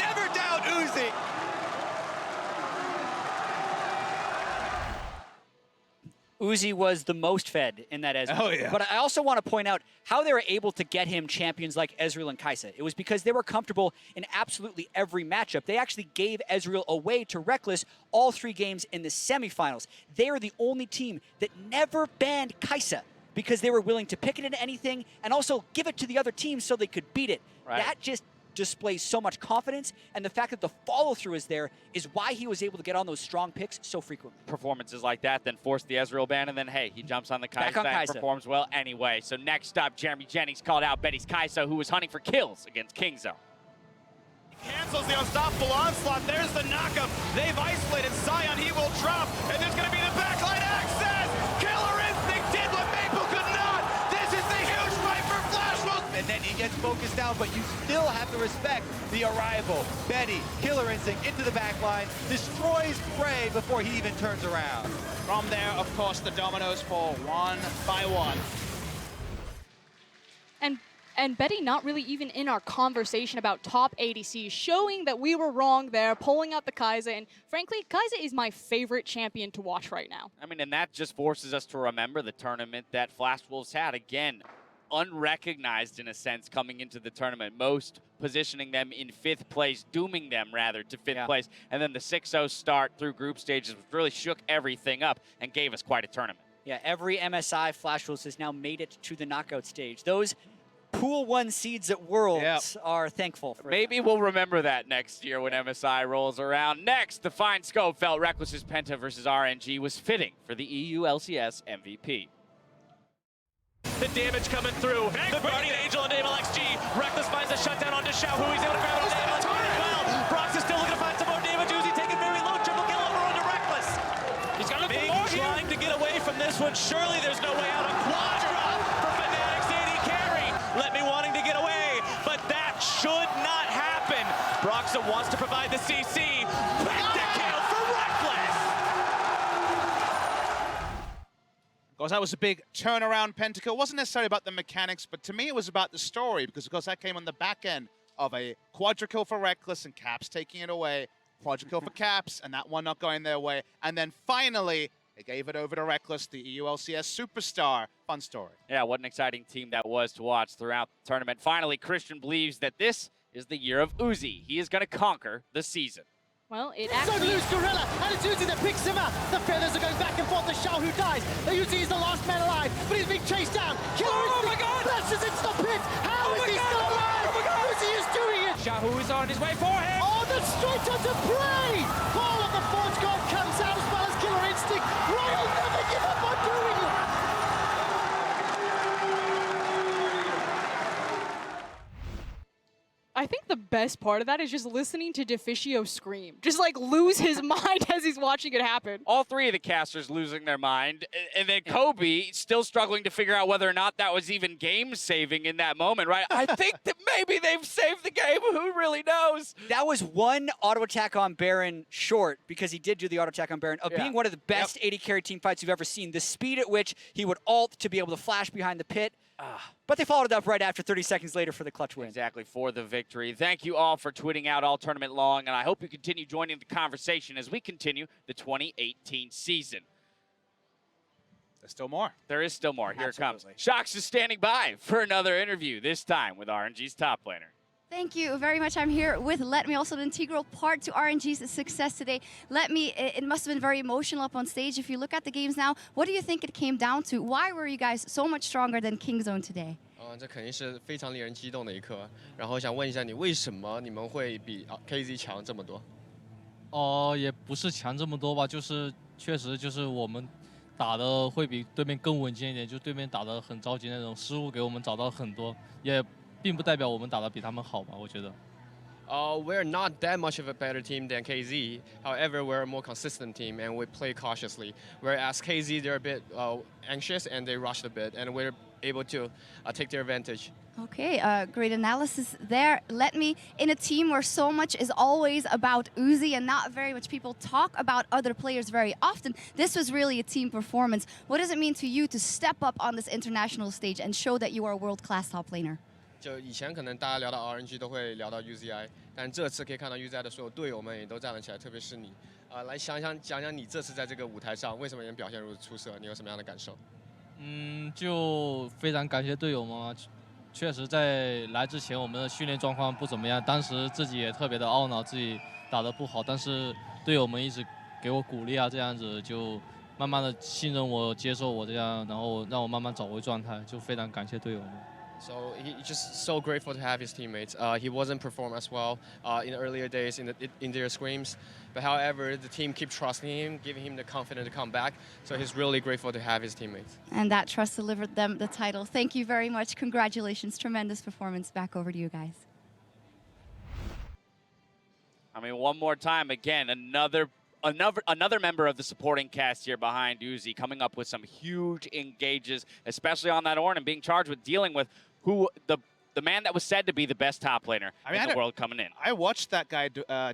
Never doubt Uzi. Uzi was the most fed in that Ezreal. Oh, yeah. But I also want to point out how they were able to get him champions like Ezreal and Kai'Sa. It was because they were comfortable in absolutely every matchup. They actually gave Ezreal away to Reckless all 3 games in the semifinals. They are the only team that never banned Kai'Sa because they were willing to pick it into anything and also give it to the other team so they could beat it. Right. That just displays so much confidence, and the fact that the follow-through is there is why he was able to get on those strong picks so frequently. Performances like that then force the Ezreal ban, and then, hey, he jumps on the Kai'Sa and performs well anyway. So next up, Jeremy Jennings called out Betty's Kai'Sa, who was hunting for kills against Kingzone. Cancels the unstoppable onslaught. There's the knockup. They've isolated Sion. He will drop, and there's going to be the backline access. Killer Instinct did what Maple could not. This is the huge fight for Flash Wolf. And then he gets focused down, but you still have to respect the arrival. Betty, Killer Instinct into the backline, destroys Frey before he even turns around. From there, of course, the dominoes fall 1 by 1. And Betty not really even in our conversation about top ADCs, showing that we were wrong there, pulling out the Kai'Sa. And frankly, Kai'Sa is my favorite champion to watch right now. I mean, and that just forces us to remember the tournament that Flash Wolves had. Again, unrecognized in a sense coming into the tournament. Most positioning them in 5th place, dooming them rather to 5th place. And then the 6-0 start through group stages really shook everything up and gave us quite a tournament. Yeah, every MSI Flash Wolves has now made it to the knockout stage. Those Pool 1 seeds at Worlds are thankful for Maybe we'll remember that next year when MSI rolls around. Next, the fine scope felt Reckless's Penta versus RNG was fitting for the EU LCS MVP. The damage coming through. The Guardian Angel enable XG. Reckless finds a shutdown onto Xiaohu. He's able to grab it on the as well. Brox is still looking to find some more damage. Uzi taking very low. Triple kill over onto Reckless. He's got Ming trying to get away from this one. Surely there's no way out. A quad drop for Fnatic's AD carry. Letme wanting to get away, but that should not happen. Broxa wants to provide the CC. Pentakill for Reckless. Of course, that was a big turnaround pentakill. It wasn't necessarily about the mechanics, but to me it was about the story, because of course that came on the back end of a quadra-kill for Reckless and Caps taking it away, quadra-kill for Caps, and that one not going their way. And then finally, they gave it over to Reckless, the EU LCS superstar. Fun story. Yeah, what an exciting team that was to watch throughout the tournament. Finally, Christian believes that this is the year of Uzi. He is going to conquer the season. Well, it So actually... lose Gorilla, and it's Uzi that picks him up. The feathers are going back and forth. The Xiaohu dies. The Uzi is the last man alive, but he's being chased down. Killer Instinct flashes into the pit. How is he still alive? Uzi is doing it. Xiaohu is on his way for him. Oh, that's straight onto Prey. Call of the Forge God comes out as well as Killer Instinct. Royal never give up on doing it. I think the best part of that is just listening to Deficio scream. Just like lose his mind as he's watching it happen. All 3 of the casters losing their mind, and then Kobe still struggling to figure out whether or not that was even game-saving in that moment, right? I think that maybe they've saved the game. Who really knows? That was one auto attack on Baron short, because he did do the auto attack on Baron, of being one of the best AD carry team fights you've ever seen. The speed at which he would ult to be able to flash behind the pit. But they followed it up right after 30 seconds later for the clutch win. Exactly, for the victory. Thank you all for tweeting out all tournament long, and I hope you continue joining the conversation as we continue the 2018 season. There's still more. There is still more. Here it comes. Shox is standing by for another interview, this time with RNG's top laner. Thank you very much. I'm here with Letme, also an integral part to RNG's success today. Letme, it must have been very emotional up on stage. If you look at the games now, what do you think it came down to? Why were you guys so much stronger than Kingzone today? 这肯定是非常令人激动的一刻。然后想问一下你，为什么你们会比 KZ 强这么多？也不是强这么多吧，就是确实就是我们打的会比对面更稳健一点，就对面打的很着急那种，失误给我们找到很多，也并不代表我们打的比他们好吧，我觉得。We're not that much of a better team than KZ. However, we're a more consistent team and we play cautiously. Whereas KZ, they're a bit anxious and they rushed a bit, and we're able to take their advantage. Okay, great analysis there. Letme, in a team where so much is always about Uzi and not very much people talk about other players very often, this was really a team performance. What does it mean to you to step up on this international stage and show that you are a world-class top laner? 就以前可能大家聊到 RNG 都会聊到 UZI， 但这次可以看到 UZI 的所有队友们也都站了起来，特别是你，来讲讲你这次在这个舞台上为什么能表现如此出色，你有什么样的感受？就非常感谢队友们，确实在来之前我们的训练状况不怎么样，当时自己也特别的懊恼自己打得不好，但是队友们一直给我鼓励啊，这样子就慢慢的信任我、接受我这样，然后让我慢慢找回状态，就非常感谢队友们。So he's just so grateful to have his teammates. He wasn't perform as well in the earlier days in their scrims, but however, the team keep trusting him, giving him the confidence to come back. So he's really grateful to have his teammates. And that trust delivered them the title. Thank you very much. Congratulations. Tremendous performance. Back over to you guys. I mean, one more time, again, another member of the supporting cast here behind Uzi coming up with some huge engages, especially on that Ornn, and being charged with dealing with who the man that was said to be the best top laner in the world coming in. I watched that guy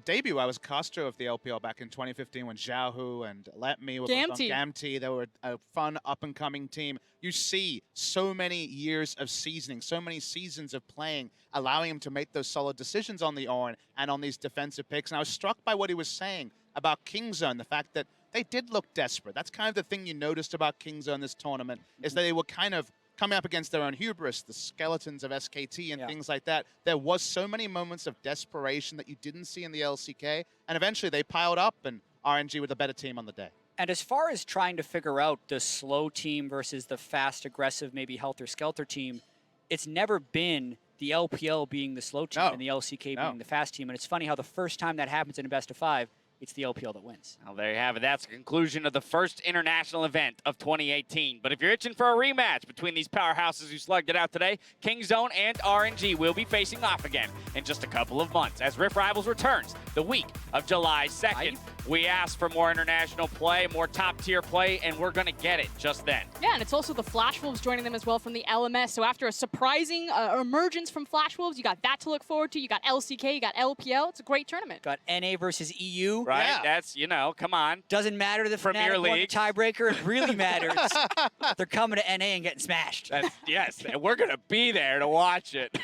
debut. I was caster of the LPL back in 2015 when Xiaohu and Letme were on Gamti. They were a fun up-and-coming team. You see so many years of seasoning, so many seasons of playing, allowing him to make those solid decisions on the Ornn and on these defensive picks. And I was struck by what he was saying about Kingzone, the fact that they did look desperate. That's kind of the thing you noticed about Kingzone this tournament, is that they were kind of coming up against their own hubris, the skeletons of SKT and things like that. There was so many moments of desperation that you didn't see in the LCK, and eventually they piled up, and RNG were the better team on the day. And as far as trying to figure out the slow team versus the fast, aggressive, maybe helter-skelter team, it's never been the LPL being the slow team and the LCK being the fast team. And it's funny how the first time that happens in a best-of-5, it's the LPL that wins. Well, there you have it. That's the conclusion of the first international event of 2018. But if you're itching for a rematch between these powerhouses who slugged it out today, Kingzone and RNG will be facing off again in just a couple of months as Rift Rivals returns the week of July 2nd. We asked for more international play, more top-tier play, and we're going to get it just then. Yeah, and it's also the Flash Wolves joining them as well from the LMS. So after a surprising emergence from Flash Wolves, you got that to look forward to. You got LCK, you got LPL. It's a great tournament. Got NA versus EU. Right? Yeah. That's, you know, come on. Doesn't matter the Premier League tiebreaker. It really matters. They're coming to NA and getting smashed. Yes, and we're going to be there to watch it.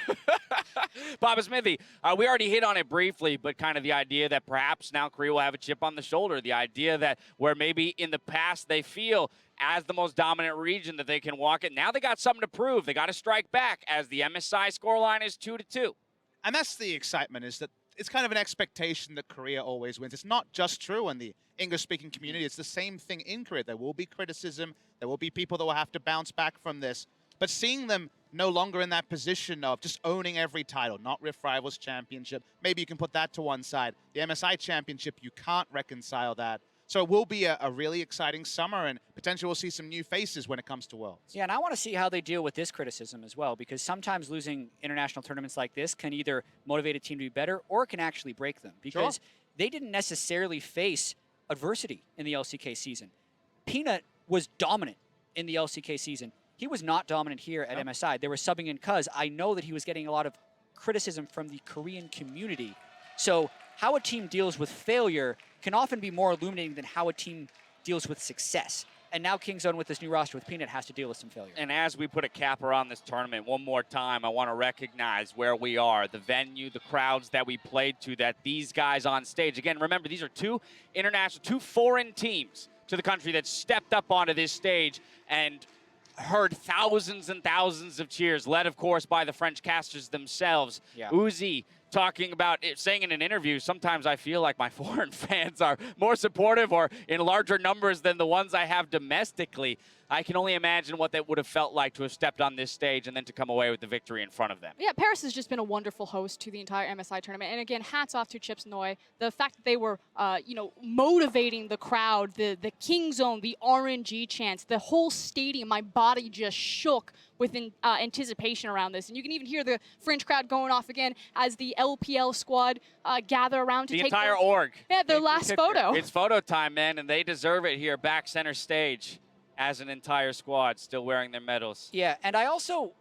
Papa Smithy, we already hit on it briefly, but kind of the idea that perhaps now Korea will have a chip on the shoulder. The idea that where maybe in the past they feel as the most dominant region that they can walk it. Now they got something to prove. They got to strike back as the MSI scoreline is 2-2. And that's the excitement, is that it's kind of an expectation that Korea always wins. It's not just true in the English-speaking community. It's the same thing in Korea. There will be criticism. There will be people that will have to bounce back from this. But seeing them no longer in that position of just owning every title, not Rift Rivals Championship, maybe you can put that to one side. The MSI Championship, you can't reconcile that. So it will be a really exciting summer, and potentially we'll see some new faces when it comes to Worlds. Yeah, and I want to see how they deal with this criticism as well, because sometimes losing international tournaments like this can either motivate a team to be better or it can actually break them, because they didn't necessarily face adversity in the LCK season. Peanut was dominant in the LCK season. He was not dominant here at MSI. They were subbing in Cuz. I know that he was getting a lot of criticism from the Korean community. So how a team deals with failure can often be more illuminating than how a team deals with success. And now Kingzone with this new roster with Peanut has to deal with some failure. And as we put a cap around this tournament, one more time, I want to recognize where we are, the venue, the crowds that we played to, that these guys on stage. Again, remember, these are two foreign teams to the country that stepped up onto this stage and heard thousands and thousands of cheers, led, of course, by the French casters themselves. Uzi talking about it, saying in an interview, sometimes I feel like my foreign fans are more supportive or in larger numbers than the ones I have domestically. I can only imagine what that would have felt like to have stepped on this stage and then to come away with the victory in front of them. Yeah, Paris has just been a wonderful host to the entire MSI tournament. And again, hats off to Chips Noi. The fact that they were, motivating the crowd, the Kingzone, the RNG chants, the whole stadium, my body just shook with anticipation around this. And you can even hear the French crowd going off again as the LPL squad gather around to take the entire org. Yeah, their last photo. It's photo time, man, and they deserve it here back center stage as an entire squad still wearing their medals. Yeah, and I also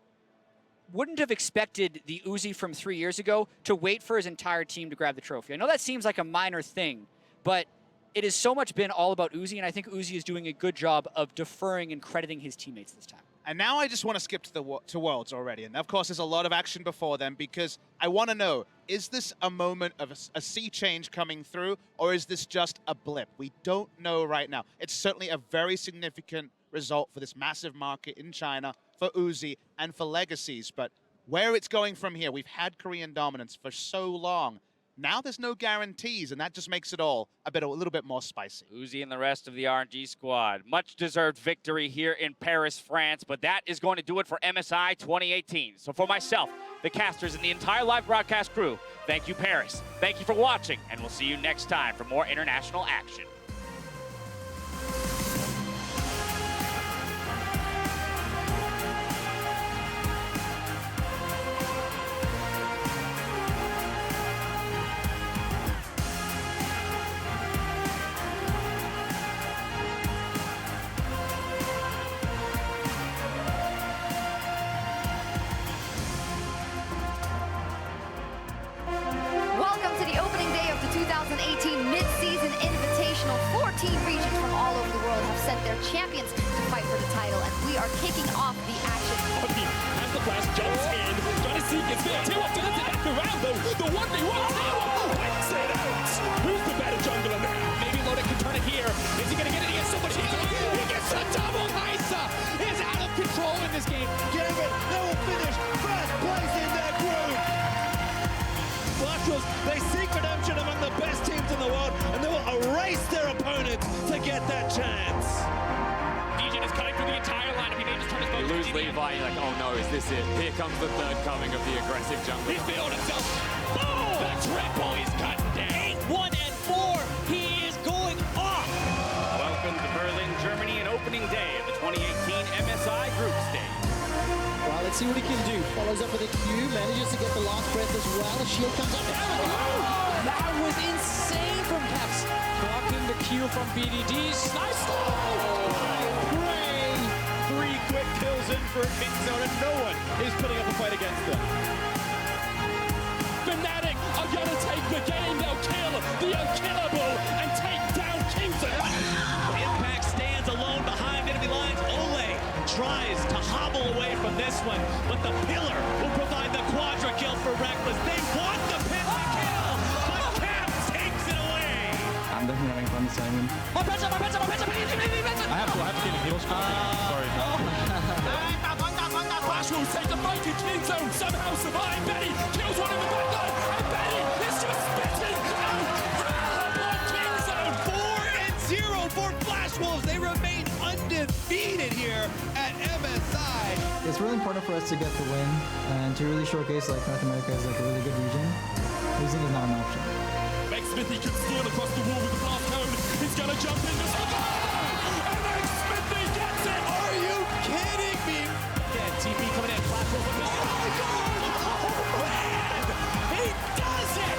wouldn't have expected the Uzi from 3 years ago to wait for his entire team to grab the trophy. I know that seems like a minor thing, but it has so much been all about Uzi, and I think Uzi is doing a good job of deferring and crediting his teammates this time. And now I just want to skip to Worlds already. And of course, there's a lot of action before them because I want to know, is this a moment of a sea change coming through, or is this just a blip? We don't know right now. It's certainly a very significant result for this massive market in China, for Uzi, and for Legacies. But where it's going from here, we've had Korean dominance for so long. Now there's no guarantees, and that just makes it all a little bit more spicy. Uzi and the rest of the RNG squad. Much deserved victory here in Paris, France, but that is going to do it for MSI 2018. So for myself, the casters, and the entire live broadcast crew, thank you, Paris. Thank you for watching, and we'll see you next time for more international action. Welcome to the opening day of the 2018 Mid-Season Invitational. 14 regions from all over the world have sent their champions to fight for the title, and we are kicking off the action. As the flash jumps in, trying to seek his there. T1 turns it back around though. The 1v1, T1 wins it out. Who's the better jungler now? Maybe Loda can turn it here. Is he gonna get it? He gets so much heat. He gets a double. Kai'Sa is out of control in this game. Give it, they will finish first place in their group. Blackwells, they seek redemption among the best teams in the world, and they will erase their opponents to get that chance. DJ is cutting through the entire lineup. He may just turn his boat. You lose Levi, you're like, oh no, is this it? Here comes the third coming of the aggressive jungler. He's feeling himself. Boom! The triple is cut down. 1 and 4, he is going off. Welcome to Berlin, Germany, and opening day of the 2018 MSI Group Stage. Well, let's see what he can do. Follows up with a Q, manages to get the last breath as well. A shield comes up. That was insane from Caps. Blocking the Q from BDDs. Nice. Pray. 3 quick kills in for Kingzone, and no one is putting up a fight against them. Fnatic are gonna take the game. They'll kill the unkillable and take down Kingzone. Impact stands alone behind enemy lines. Ole tries to hobble away from this one, but the pillar will provide the quadra kill for Reckless. They want the pentakill, but Cap takes it away. I'm definitely having fun Simon. I have to get a heal spot. Sorry. Flash will take the fight in Kingzone. Somehow survive. Betty kills one in the back line, and Betty is just spitting out on Kingzone. 4-0 for Flash Wolves. They remain undefeated here at MSI. It's really important for us to get the win and to really showcase like North America as like a really good region. Losing is not an option. Make Smithy can steal across the wall with the blast cone. He's gonna jump in this one. And Make Smithy gets it. Are you kidding me? Again, TP coming in. Platform with this. Oh my God! Man, he does it!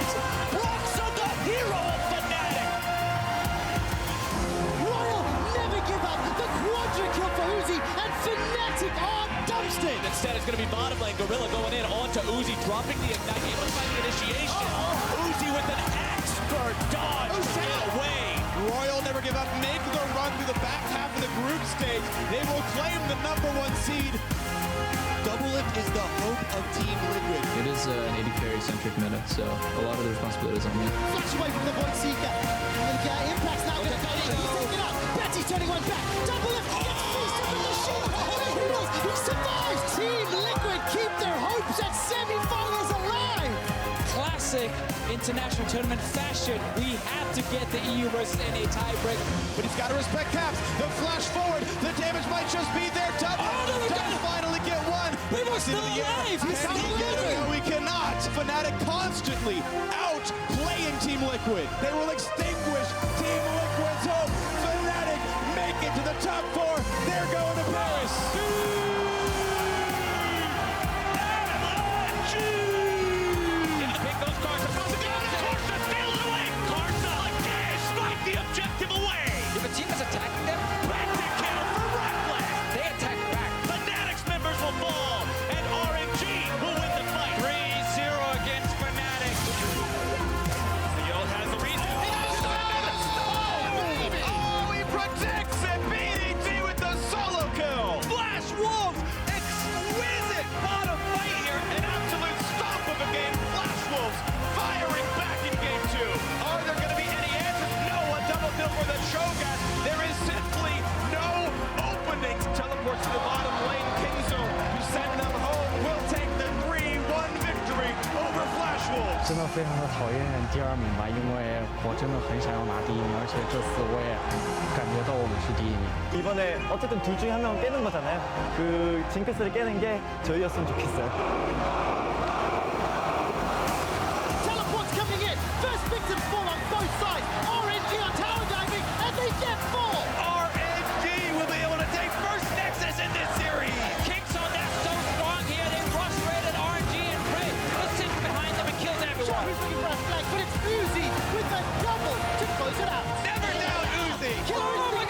Brooks of the hero of Fnatic. Royal never give up. The quadra kill for Uzi, and Fnatic are dumpstered. Instead, it's going to be bottom lane. Gorilla going in onto Uzi, dropping the ignite, able to find the initiation. Uzi with an expert dodge to get away. Royal never give up, make the run through the back half of the group stage. They will claim the #1 seed. Double Lift is the hope of Team Liquid. It is an AD carry-centric meta, so a lot of the responsibility is on me. Flash away from the Void Seeker. And Impact's now going to go in. He's taking it up. Betty turning one back. Double Lift gets feasted with the shield. And the heals. He survives. Team Liquid keep their hopes at semi-finals alive. Classic international tournament fashion. We have to get the EU versus NA tiebreak. But he's got to respect Caps. The flash forward. The damage might just be there. Double does finally get one. We were still alive. No, we cannot. Fnatic constantly outplaying Team Liquid. They will extinguish Team Liquid's hope. Fnatic make it to the top 4. They're going to Paris. Objective away! If a team is attacking them, Pentakill for Reckless! they attack back. Fnatic's members will fall, and RNG will win the fight. 3-0 against Fnatic. Theo has the reason. Oh, he protects it. BDT with the solo kill. Flash Wolves 真的非常的讨厌第2名吧，因为我真的很想要拿第1名，而且这次我也感觉到我们是第1名。 이번에 어쨌든 둘 중에 한 명 깨는 거잖아요. 그 징크스를 깨는 게 저희였으면 좋겠어요. Teleports coming in. First victims fall on both sides. RNG on tower diving, and they get 4. RNG will be able to take first Nexus in this series. Kingzone, that's so strong here. They rush-raided RNG and Prey just sits behind them and kills everyone. Xiaohu's looking for a flag, but it's Uzi with a double to close it out. Never down Uzi. Killer is